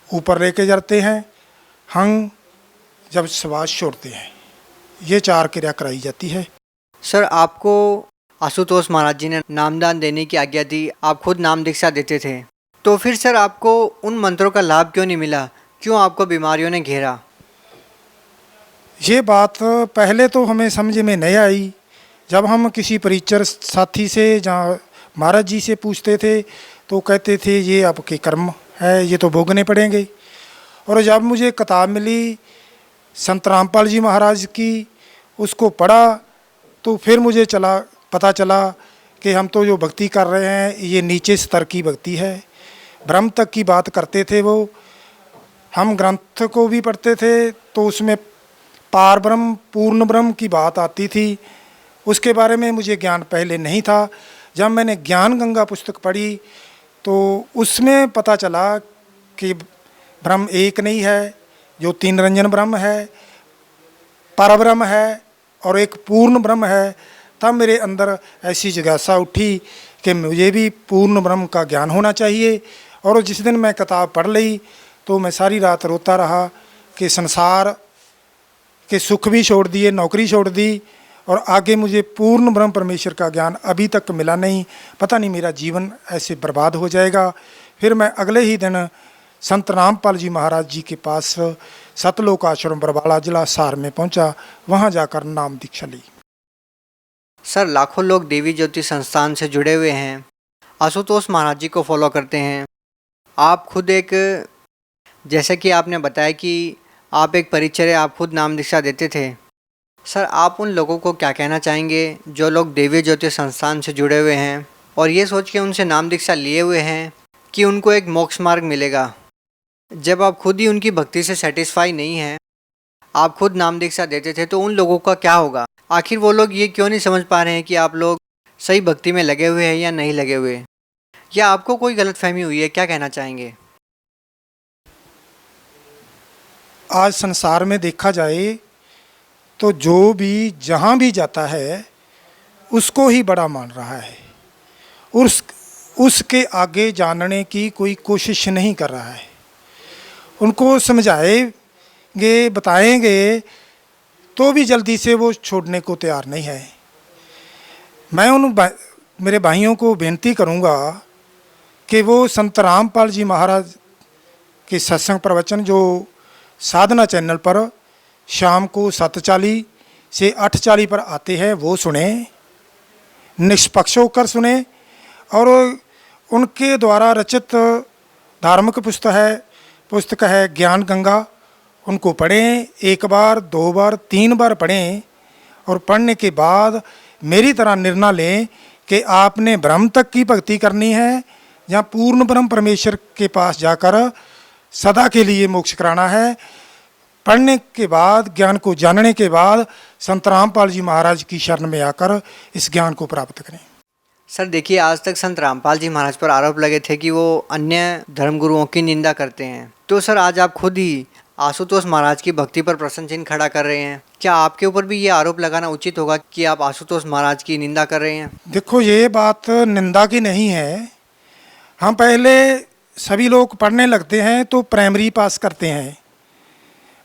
ऊपर लेके जाते हैं, हंग जब श्वास छोड़ते हैं, ये 4 क्रिया कराई जाती है। सर आपको आशुतोष महाराज जी ने नामदान देने की आज्ञा दी, आप खुद नाम दीक्षा देते थे, तो फिर सर आपको उन मंत्रों का लाभ क्यों नहीं मिला, क्यों आपको बीमारियों ने घेरा? ये बात पहले तो हमें समझ में नहीं आई। जब हम किसी परिचर साथी से जहाँ महाराज जी से पूछते थे तो कहते थे ये आपके कर्म है, ये तो भोगने पड़ेंगे। और जब मुझे किताब मिली संत रामपाल जी महाराज की, उसको पढ़ा तो फिर मुझे पता चला कि हम तो जो भक्ति कर रहे हैं ये नीचे स्तर की भक्ति है, ब्रह्म तक की बात करते थे वो। हम ग्रंथ को भी पढ़ते थे तो उसमें पार ब्रह्म पूर्ण ब्रह्म की बात आती थी, उसके बारे में मुझे ज्ञान पहले नहीं था। जब मैंने ज्ञान गंगा पुस्तक पढ़ी तो उसमें पता चला कि ब्रह्म एक नहीं है, जो 3 रंजन ब्रह्म है, परब्रह्म है और एक पूर्ण ब्रह्म है। तब मेरे अंदर ऐसी जिज्ञासा उठी कि मुझे भी पूर्ण ब्रह्म का ज्ञान होना चाहिए। और जिस दिन मैं किताब पढ़ ली तो मैं सारी रात रोता रहा कि संसार के सुख भी छोड़ दिए, नौकरी छोड़ दी और आगे मुझे पूर्ण ब्रह्म परमेश्वर का ज्ञान अभी तक मिला नहीं। पता नहीं मेरा जीवन ऐसे बर्बाद हो जाएगा। फिर मैं अगले ही दिन संत रामपाल जी महाराज जी के पास सतलोक आश्रम बरवाला जिला सार में पहुंचा, वहां जाकर नाम दीक्षा ली। सर लाखों लोग देवी ज्योति संस्थान से जुड़े हुए हैं, आशुतोष महाराज जी को फॉलो करते हैं। आप खुद एक, जैसे कि आपने बताया कि आप एक परिचर्य, आप खुद नाम दीक्षा देते थे। सर आप उन लोगों को क्या कहना चाहेंगे जो लोग देवी ज्योति संस्थान से जुड़े हुए हैं और ये सोच के उनसे नाम दीक्षा लिए हुए हैं कि उनको एक मोक्ष मार्ग मिलेगा, जब आप खुद ही उनकी भक्ति से सेटिस्फाई नहीं हैं, आप खुद नाम दीक्षा देते थे, तो उन लोगों का क्या होगा? आखिर वो लोग ये क्यों नहीं समझ पा रहे हैं कि आप लोग सही भक्ति में लगे हुए हैं या नहीं लगे हुए, या आपको कोई गलतफहमी हुई है? क्या कहना चाहेंगे? आज संसार में देखा जाए तो जो भी जहाँ भी जाता है उसको ही बड़ा मान रहा है, उसके आगे जानने की कोई कोशिश नहीं कर रहा है। उनको समझाएंगे, बताएंगे तो भी जल्दी से वो छोड़ने को तैयार नहीं है। मैं मेरे भाइयों को बेनती करूँगा कि वो संत रामपाल जी महाराज के सत्संग प्रवचन जो साधना चैनल पर शाम को 7:40 से 8:40 पर आते हैं वो सुने, निष्पक्ष होकर सुने और उनके द्वारा रचित धार्मिक पुस्तक है ज्ञान गंगा, उनको पढ़ें। 1 बार 2 बार 3 बार पढ़ें और पढ़ने के बाद मेरी तरह निर्णय लें कि आपने ब्रह्म तक की भक्ति करनी है या पूर्ण ब्रह्म परमेश्वर के पास जाकर सदा के लिए मोक्ष कराना है। पढ़ने के बाद, ज्ञान को जानने के बाद संत रामपाल जी महाराज की शरण में आकर इस ज्ञान को प्राप्त करें। सर देखिए, आज तक संत रामपाल जी महाराज पर आरोप लगे थे कि वो अन्य धर्मगुरुओं की निंदा करते हैं, तो सर आज आप खुद ही आशुतोष महाराज की भक्ति पर प्रश्न चिन्ह खड़ा कर रहे हैं। क्या आपके ऊपर भी ये आरोप लगाना उचित होगा कि आप आशुतोष महाराज की निंदा कर रहे हैं? देखो, ये बात निंदा की नहीं है। हम पहले सभी लोग पढ़ने लगते हैं तो प्राइमरी पास करते हैं,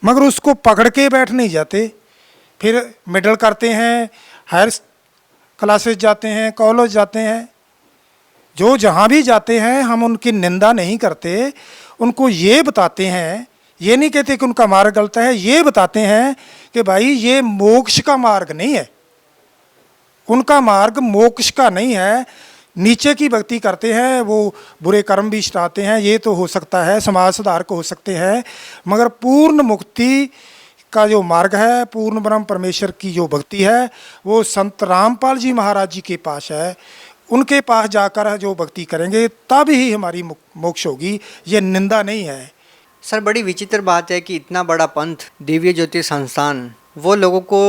मगर उसको पकड़ के बैठ नहीं जाते, फिर मिडिल करते हैं, हायर क्लासेस जाते हैं, कॉलेज जाते हैं। जो जहाँ भी जाते हैं हम उनकी निंदा नहीं करते, उनको ये बताते हैं, ये नहीं कहते कि उनका मार्ग गलत है, ये बताते हैं कि भाई ये मोक्ष का मार्ग नहीं है, उनका मार्ग मोक्ष का नहीं है। नीचे की भक्ति करते हैं, वो बुरे कर्म भी छुटाते हैं, ये तो हो सकता है, समाज सुधारक हो सकते हैं, मगर पूर्ण मुक्ति का जो मार्ग है, पूर्ण ब्रह्म परमेश्वर की जो भक्ति है, वो संत रामपाल जी महाराज जी के पास है। उनके पास जाकर जो भक्ति करेंगे तब ही हमारी मोक्ष होगी, ये निंदा नहीं है। सर, बड़ी विचित्र बात है कि इतना बड़ा पंथ दिव्य ज्योति संस्थान वो लोगों को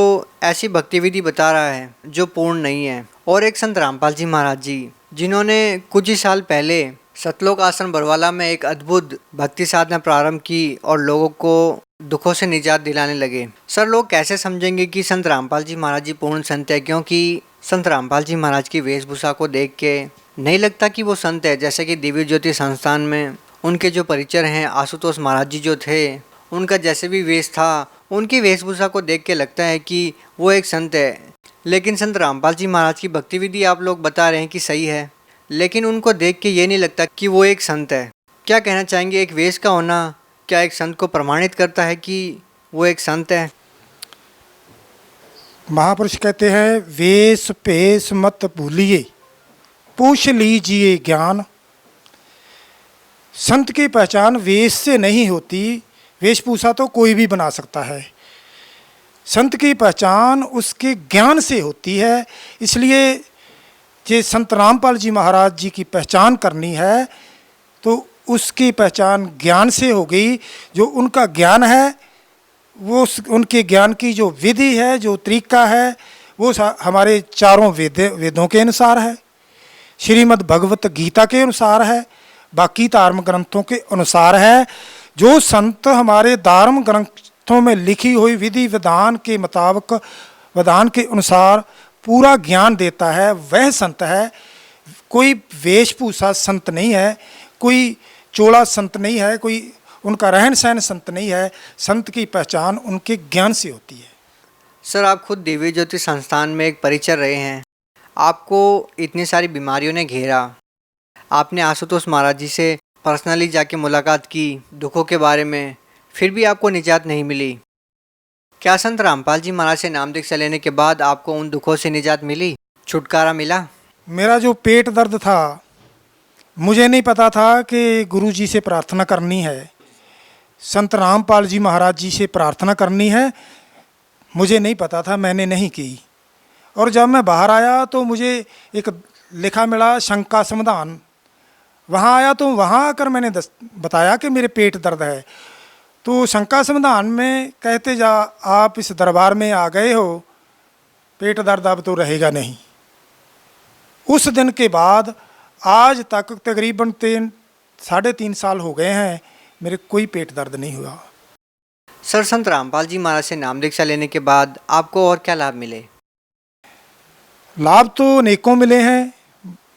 ऐसी भक्ति विधि बता रहा है जो पूर्ण नहीं है, और एक संत रामपाल जी महाराज जी जिन्होंने कुछ ही साल पहले सतलोक आश्रम बरवाला में एक अद्भुत भक्ति साधना प्रारंभ की और लोगों को दुखों से निजात दिलाने लगे। सर, लोग कैसे समझेंगे कि संत रामपाल जी महाराज जी पूर्ण संत है, क्योंकि संत रामपाल जी महाराज की वेशभूषा को देख के नहीं लगता कि वो संत है। जैसे कि दिव्य ज्योति संस्थान में उनके जो परिचर हैं आशुतोष महाराज जी जो थे, उनका जैसे भी वेश था, उनकी वेशभूषा को देख के लगता है कि वो एक संत है। लेकिन संत रामपाल जी महाराज की भक्ति विधि आप लोग बता रहे हैं कि सही है, लेकिन उनको देख के ये नहीं लगता कि वो एक संत है। क्या कहना चाहेंगे, एक वेश का होना क्या एक संत को प्रमाणित करता है कि वो एक संत है? महापुरुष कहते हैं, वेश पेश मत भूलिए, पूछ लीजिए ज्ञान। संत की पहचान वेश से नहीं होती, वेशभूषा तो कोई भी बना सकता है। संत की पहचान उसके ज्ञान से होती है। इसलिए जे संत रामपाल जी महाराज जी की पहचान करनी है तो उसकी पहचान ज्ञान से हो गई। जो उनका ज्ञान है, वो उनके ज्ञान की जो विधि है, जो तरीका है, वो हमारे चारों वेदों के अनुसार है, श्रीमद् भगवत गीता के अनुसार है, बाकी धार्मिक ग्रंथों के अनुसार है। जो संत हमारे धर्म ग्रंथों में लिखी हुई विधि विधान के मुताबिक, विधान के अनुसार पूरा ज्ञान देता है, वह संत है। कोई वेशभूषा संत नहीं है, कोई चोला संत नहीं है, कोई उनका रहन सहन संत नहीं है। संत की पहचान उनके ज्ञान से होती है। सर, आप खुद दिव्य ज्योति संस्थान में एक परिचर रहे हैं, आपको इतनी सारी बीमारियों ने घेरा, आपने आशुतोष महाराज जी से पर्सनली जाके मुलाकात की दुखों के बारे में, फिर भी आपको निजात नहीं मिली। क्या संत रामपाल जी महाराज से नाम दीक्षा लेने के बाद आपको उन दुखों से निजात मिली, छुटकारा मिला? मेरा जो पेट दर्द था, मुझे नहीं पता था कि गुरु जी से प्रार्थना करनी है, संत रामपाल जी महाराज जी से प्रार्थना करनी है, मुझे नहीं पता था, मैंने नहीं की। और जब मैं बाहर आया तो मुझे एक लिखा मिला शंका समाधान। वहाँ आया तो वहाँ आकर मैंने बताया कि मेरे पेट दर्द है। तो शंका समाधान में कहते जा, आप इस दरबार में आ गए हो, पेट दर्द अब तो रहेगा नहीं। उस दिन के बाद आज तक तकरीबन 3.5 साल हो गए हैं, मेरे कोई पेट दर्द नहीं हुआ। सर, संत रामपाल जी महाराज से नाम दीक्षा लेने के बाद आपको और क्या लाभ मिले? लाभ तो अनेकों मिले हैं,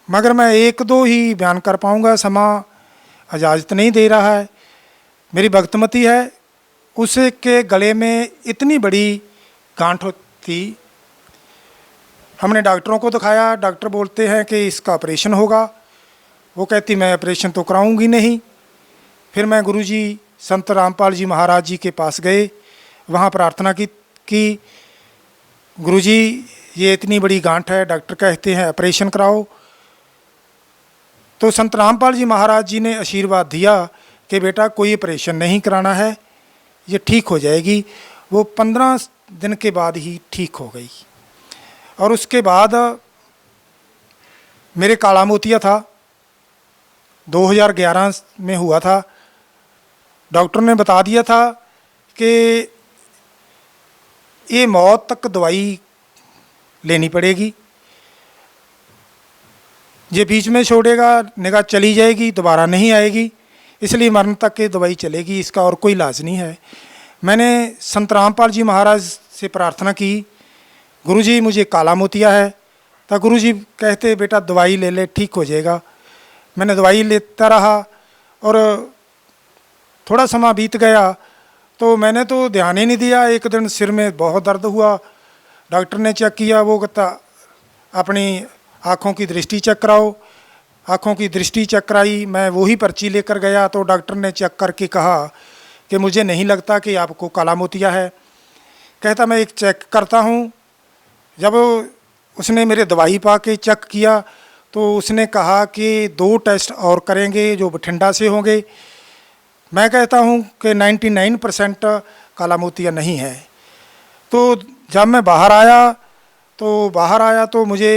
मगर मैं 1-2 ही बयान कर पाऊँगा, समा इजाज़त नहीं दे रहा है। मेरी भक्तमती है, उसके गले में इतनी बड़ी गांठ थी। हमने डॉक्टरों को दिखाया, डॉक्टर बोलते हैं कि इसका ऑपरेशन होगा। वो कहती मैं ऑपरेशन तो कराऊंगी नहीं। फिर मैं गुरुजी संत रामपाल जी महाराज जी के पास गए, वहाँ प्रार्थना की गुरुजी ये इतनी बड़ी गांठ है, डॉक्टर कहते हैं ऑपरेशन कराओ। तो संत रामपाल जी महाराज जी ने आशीर्वाद दिया कि बेटा कोई ऑपरेशन नहीं कराना है, ये ठीक हो जाएगी। वो 15 दिन के बाद ही ठीक हो गई। और उसके बाद मेरे काला मोतिया था, 2011 में हुआ था। डॉक्टर ने बता दिया था कि ये मौत तक दवाई लेनी पड़ेगी, ये बीच में छोड़ेगा निगाह चली जाएगी, दोबारा नहीं आएगी, इसलिए मरण तक की दवाई चलेगी, इसका और कोई इलाज नहीं है। मैंने संत रामपाल जी महाराज से प्रार्थना की, गुरुजी मुझे काला मोतिया है। तो गुरुजी कहते बेटा दवाई ले ले, ठीक हो जाएगा। मैंने दवाई लेता रहा और थोड़ा समय बीत गया तो मैंने तो ध्यान ही नहीं दिया। एक दिन सिर में बहुत दर्द हुआ, डॉक्टर ने चेक किया, वो कहता अपनी आँखों की दृष्टि चेक कराओ। आँखों की दृष्टि चेक कराई, मैं वही पर्ची लेकर गया तो डॉक्टर ने चेक करके कहा कि मुझे नहीं लगता कि आपको काला मोतिया है। कहता मैं एक चेक करता हूँ। जब उसने मेरे दवाई पा के चेक किया तो उसने कहा कि 2 टेस्ट और करेंगे जो बठिंडा से होंगे। मैं कहता हूँ कि 99% काला मोतिया नहीं है। तो जब मैं बाहर आया तो मुझे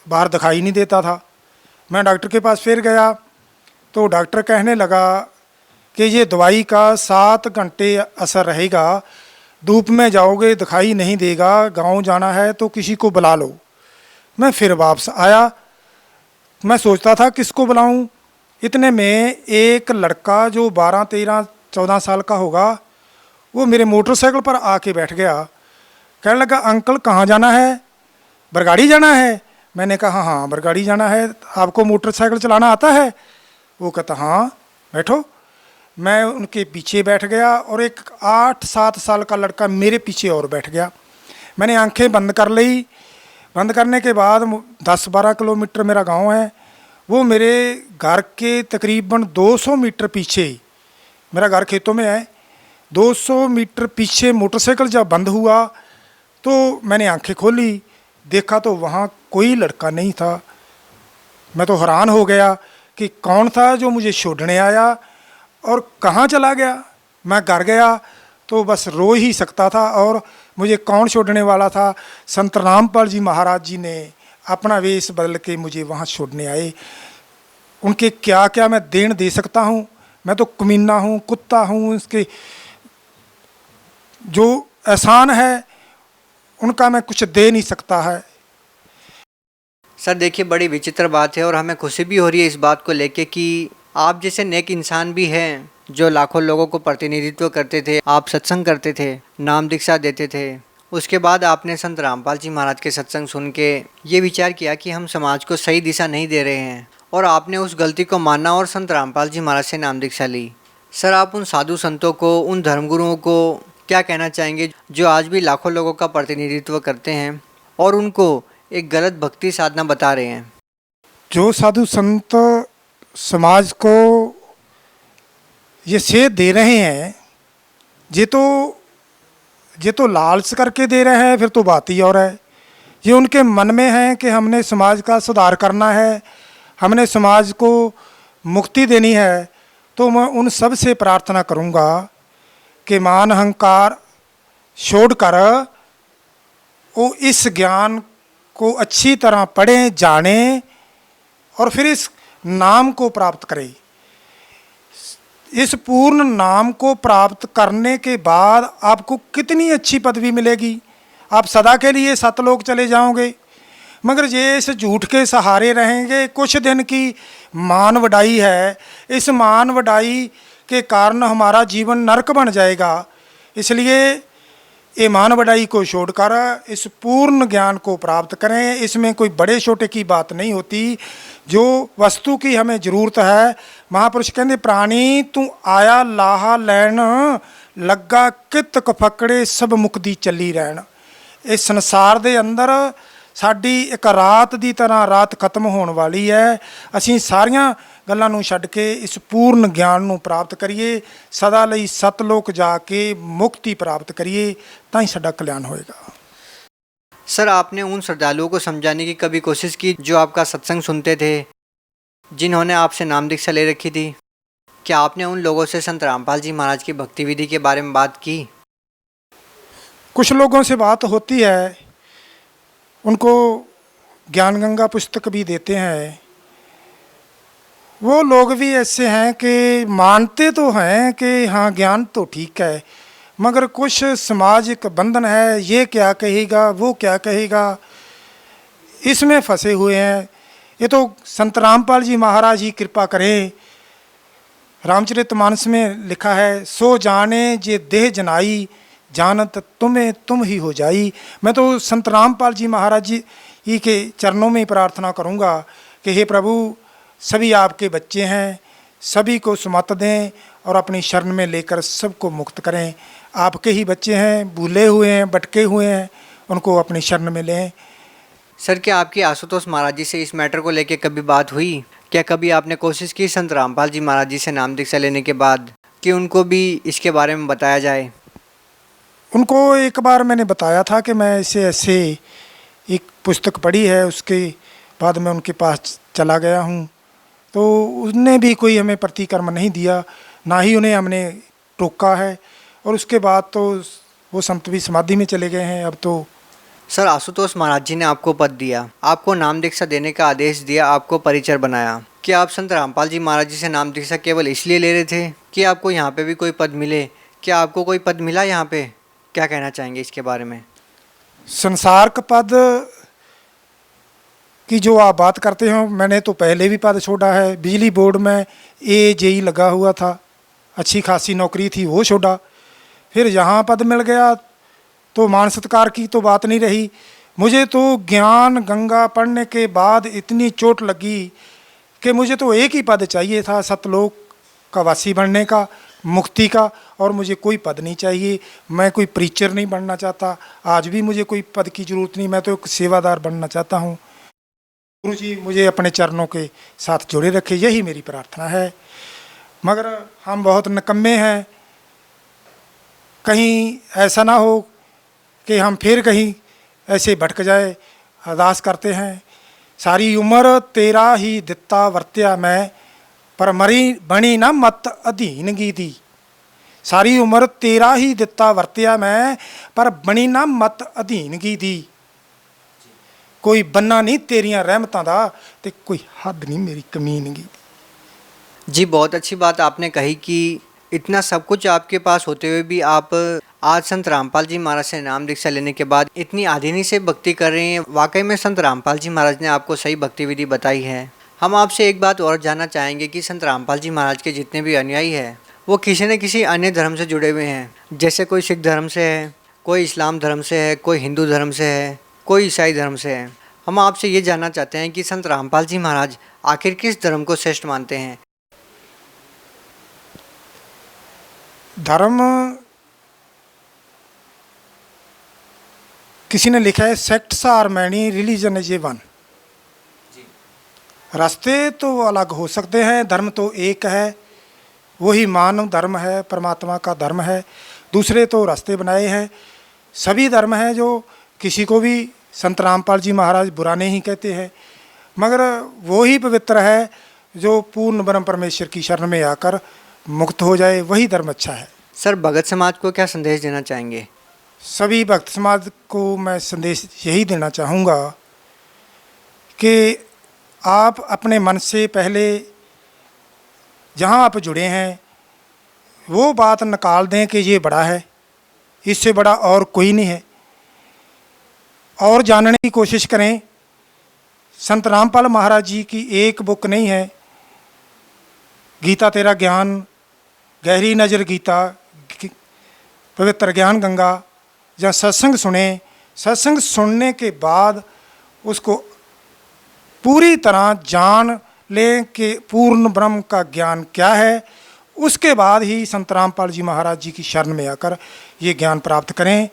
बाहर दिखाई नहीं देता था। मैं डॉक्टर के पास फिर गया तो डॉक्टर कहने लगा कि ये दवाई का 7 घंटे असर रहेगा, धूप में जाओगे दिखाई नहीं देगा, गांव जाना है तो किसी को बुला लो। मैं फिर वापस आया, मैं सोचता था किसको बुलाऊं। इतने में एक लड़का जो 12, 13, 14 साल का होगा, वो मेरे मोटरसाइकिल पर आके बैठ गया। कहने लगा, अंकल कहाँ जाना है? बरगाड़ी जाना है? मैंने कहा हाँ बरगाड़ी जाना है। आपको मोटरसाइकिल चलाना आता है? वो कहता हाँ बैठो। मैं उनके पीछे बैठ गया और एक 8-7 साल का लड़का मेरे पीछे और बैठ गया। मैंने आंखें बंद कर ली। बंद करने के बाद 10-12 किलोमीटर मेरा गांव है। वो मेरे घर के तकरीबन 200 मीटर पीछे, मेरा घर खेतों में है, 200 मीटर पीछे मोटरसाइकिल जब बंद हुआ तो मैंने आंखें खोली, देखा तो वहाँ कोई लड़का नहीं था। मैं तो हैरान हो गया कि कौन था जो मुझे छोड़ने आया और कहाँ चला गया। मैं घर गया तो बस रो ही सकता था। और मुझे कौन छोड़ने वाला था? संत रामपाल जी महाराज जी ने अपना वेश बदल के मुझे वहाँ छोड़ने आए। उनके क्या क्या मैं देन दे सकता हूँ? मैं तो कमीना हूँ, कुत्ता हूँ। इसके जो एहसान है उनका मैं कुछ दे नहीं सकता है। सर देखिए, बड़ी विचित्र बात है और हमें खुशी भी हो रही है इस बात को लेके कि आप जैसे नेक इंसान भी हैं जो लाखों लोगों को प्रतिनिधित्व करते थे। आप सत्संग करते थे, नाम दीक्षा देते थे। उसके बाद आपने संत रामपाल जी महाराज के सत्संग सुन के ये विचार किया कि हम समाज को सही दिशा नहीं दे रहे हैं और आपने उस गलती को माना और संत रामपाल जी महाराज से नाम दीक्षा ली। सर आप उन साधु संतों को, उन धर्मगुरुओं को क्या कहना चाहेंगे जो आज भी लाखों लोगों का प्रतिनिधित्व करते हैं और उनको एक गलत भक्ति साधना बता रहे हैं? जो साधु संत समाज को ये सेध दे रहे हैं, ये तो लालच करके दे रहे हैं, फिर तो बात ही और है। ये उनके मन में है कि हमने समाज का सुधार करना है, हमने समाज को मुक्ति देनी है। तो मैं उन सब से प्रार्थना करूँगा कि मान अहंकार छोड़कर वो इस ज्ञान को अच्छी तरह पढ़ें, जानें और फिर इस नाम को प्राप्त करें। इस पूर्ण नाम को प्राप्त करने के बाद आपको कितनी अच्छी पदवी मिलेगी। आप सदा के लिए सतलोक चले जाओगे। मगर ये इस झूठ के सहारे रहेंगे। कुछ दिन की मान वडाई है, इस मान वडाई के कारण हमारा जीवन नरक बन जाएगा। इसलिए ये मान वडाई को छोड़कर इस पूर्ण ज्ञान को प्राप्त करें। इसमें कोई बड़े छोटे की बात नहीं होती। जो वस्तु की हमें ज़रूरत है, महापुरुष कहते प्राणी तू आया लाहा लैन, लग्गा कित कफकड़े सब मुक्ति चली रहन। इस संसार ਦੇ ਅੰਦਰ ਸਾਡੀ ਇੱਕ ਰਾਤ ਦੀ ਤਰ੍ਹਾਂ ਰਾਤ ਖਤਮ ਹੋਣ ਵਾਲੀ ਹੈ। ਅਸੀਂ ਸਾਰੀਆਂ ਗੱਲਾਂ ਨੂੰ ਛੱਡ ਕੇ ਇਸ ਪੂਰਨ ਗਿਆਨ ਨੂੰ ਪ੍ਰਾਪਤ ਕਰੀਏ, ਸਦਾ ਲਈ ਸਤਲੋਕ ਜਾ ਕੇ ਮੁਕਤੀ ਪ੍ਰਾप्त करिए, ਤਾਂ ਹੀ ਸਾਡਾ ਕਲਿਆਣ ਹੋਏਗਾ। सर आपने उन श्रद्धालुओं को समझाने की कभी कोशिश की जो आपका सत्संग सुनते थे, जिन्होंने आपसे नाम दीक्षा ले रखी थी? क्या आपने उन लोगों से संत रामपाल जी महाराज की भक्ति विधि के बारे में बात की? कुछ लोगों से बात होती है, उनको ज्ञान गंगा पुस्तक भी देते हैं। वो लोग भी ऐसे हैं कि मानते तो हैं कि हाँ ज्ञान तो ठीक है, मगर कुछ सामाजिक बंधन है, ये क्या कहेगा वो क्या कहेगा, इसमें फंसे हुए हैं। ये तो संत रामपाल जी महाराज ही कृपा करें। रामचरितमानस में लिखा है, सो जाने जे देह जनाई, जानत तुम्हें तुम ही हो जाई। मैं तो संत रामपाल जी महाराज जी के चरणों में प्रार्थना करूँगा कि हे प्रभु, सभी आपके बच्चे हैं, सभी को सुमत दें और अपनी शरण में लेकर सबको मुक्त करें। आपके ही बच्चे हैं, भूले हुए हैं, भटके हुए हैं, उनको अपनी शरण में लें। सर क्या आपकी आशुतोष महाराज जी से इस मैटर को लेकर कभी बात हुई? क्या कभी आपने कोशिश की संत रामपाल जी महाराज जी से नाम दीक्षा लेने के बाद कि उनको भी इसके बारे में बताया जाए? उनको एक बार मैंने बताया था कि मैं ऐसे एक पुस्तक पढ़ी है, उसके बाद में उनके पास चला गया हूँ, तो उसने भी कोई हमें प्रतिकर्म नहीं दिया, ना ही उन्हें हमने टोका है। और उसके बाद तो वो संत भी समाधि में चले गए हैं अब तो। सर, आशुतोष महाराज जी ने आपको पद दिया, आपको नाम दीक्षा देने का आदेश दिया, आपको परिचर बनाया। क्या आप संत रामपाल जी महाराज जी से नाम दीक्षा केवल इसलिए ले रहे थे कि आपको यहाँ पे भी कोई पद मिले? क्या आपको कोई पद मिला यहाँ पे? क्या कहना चाहेंगे इसके बारे में? संसार का पद की जो आप बात करते हो, मैंने तो पहले भी पद छोड़ा है। बिजली बोर्ड में AJE लगा हुआ था, अच्छी खासी नौकरी थी, वो छोड़ा। फिर यहाँ पद मिल गया तो मान सत्कार की तो बात नहीं रही। मुझे तो ज्ञान गंगा पढ़ने के बाद इतनी चोट लगी कि मुझे तो एक ही पद चाहिए था, सतलोक का वासी बनने का, मुक्ति का, और मुझे कोई पद नहीं चाहिए। मैं कोई प्रीचर नहीं बनना चाहता, आज भी मुझे कोई पद की ज़रूरत नहीं, मैं तो एक सेवादार बनना चाहता हूँ। गुरु जी मुझे अपने चरणों के साथ जोड़े रखे, यही मेरी प्रार्थना है। मगर हम बहुत निकम्मे हैं, कहीं ऐसा ना हो कि हम फिर कहीं ऐसे भटक जाए। अरदास करते हैं, सारी उम्र तेरा ही दित्ता वर्त्या मैं, पर मरी बणी न मत अधीन गी। सारी उम्र तेरा ही दित्ता वर्त्या मैं, पर बणी न मत अधीन गी। कोई बन्ना नहीं तेरियां रहमतां दा, ते कोई हद नहीं मेरी कमीनगी। जी, बहुत अच्छी बात आपने कही कि इतना सब कुछ आपके पास होते हुए भी आप आज संत रामपाल जी महाराज से नाम दीक्षा लेने के बाद इतनी आधीनी से भक्ति कर रहे हैं। वाकई में संत रामपाल जी महाराज ने आपको सही भक्ति विधि बताई है। हम आपसे एक बात और जानना चाहेंगे कि संत रामपाल जी महाराज के जितने भी अनुयायी हैं वो किसी न किसी अन्य धर्म से जुड़े हुए हैं, जैसे कोई सिख धर्म से है, कोई इस्लाम धर्म से है, कोई हिंदू धर्म से है, कोई ईसाई धर्म से है। हम आपसे ये जानना चाहते हैं कि संत रामपाल जी महाराज आखिर किस धर्म को श्रेष्ठ मानते हैं? धर्म किसी ने लिखा है, sects are many religion is a one. रास्ते तो अलग हो सकते हैं, धर्म तो एक है, वही मानव धर्म है, परमात्मा का धर्म है। दूसरे तो रास्ते बनाए हैं। सभी धर्म हैं जो किसी को भी संत रामपाल जी महाराज बुरा नहीं कहते हैं, मगर वो ही पवित्र है जो पूर्ण ब्रह्म परमेश्वर की शरण में आकर मुक्त हो जाए, वही धर्म अच्छा है। सर, भगत समाज को क्या संदेश देना चाहेंगे? सभी भक्त समाज को मैं संदेश यही देना चाहूँगा कि आप अपने मन से पहले जहाँ आप जुड़े हैं वो बात निकाल दें कि ये बड़ा है, इससे बड़ा और कोई नहीं है, और जानने की कोशिश करें। संत रामपाल महाराज जी की एक बुक नहीं है, गीता तेरा ज्ञान, गहरी नज़र गीता, पवित्र ज्ञान गंगा, जहाँ सत्संग सुने, सत्संग सुनने के बाद उसको पूरी तरह जान लें कि पूर्ण ब्रह्म का ज्ञान क्या है। उसके बाद ही संत रामपाल जी महाराज जी की शरण में आकर ये ज्ञान प्राप्त करें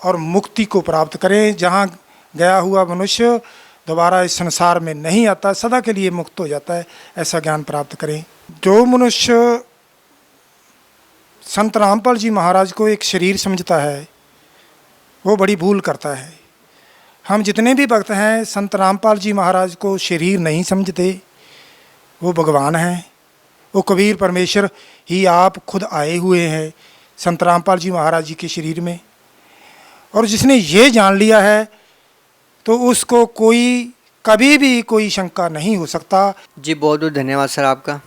और मुक्ति को प्राप्त करें। जहाँ गया हुआ मनुष्य दोबारा इस संसार में नहीं आता, सदा के लिए मुक्त हो जाता है, ऐसा ज्ञान प्राप्त करें। जो मनुष्य संत रामपाल जी महाराज को एक शरीर समझता है वो बड़ी भूल करता है। हम जितने भी भक्त हैं संत रामपाल जी महाराज को शरीर नहीं समझते, वो भगवान हैं, वो कबीर परमेश्वर ही आप खुद आए हुए हैं संत रामपाल जी महाराज जी के शरीर में। और जिसने ये जान लिया है तो उसको कोई कभी भी कोई शंका नहीं हो सकता। जी, बहुत बहुत धन्यवाद सर आपका।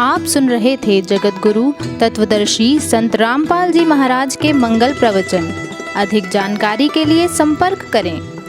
आप सुन रहे थे जगत गुरु तत्वदर्शी संत रामपाल जी महाराज के मंगल प्रवचन। अधिक जानकारी के लिए संपर्क करें।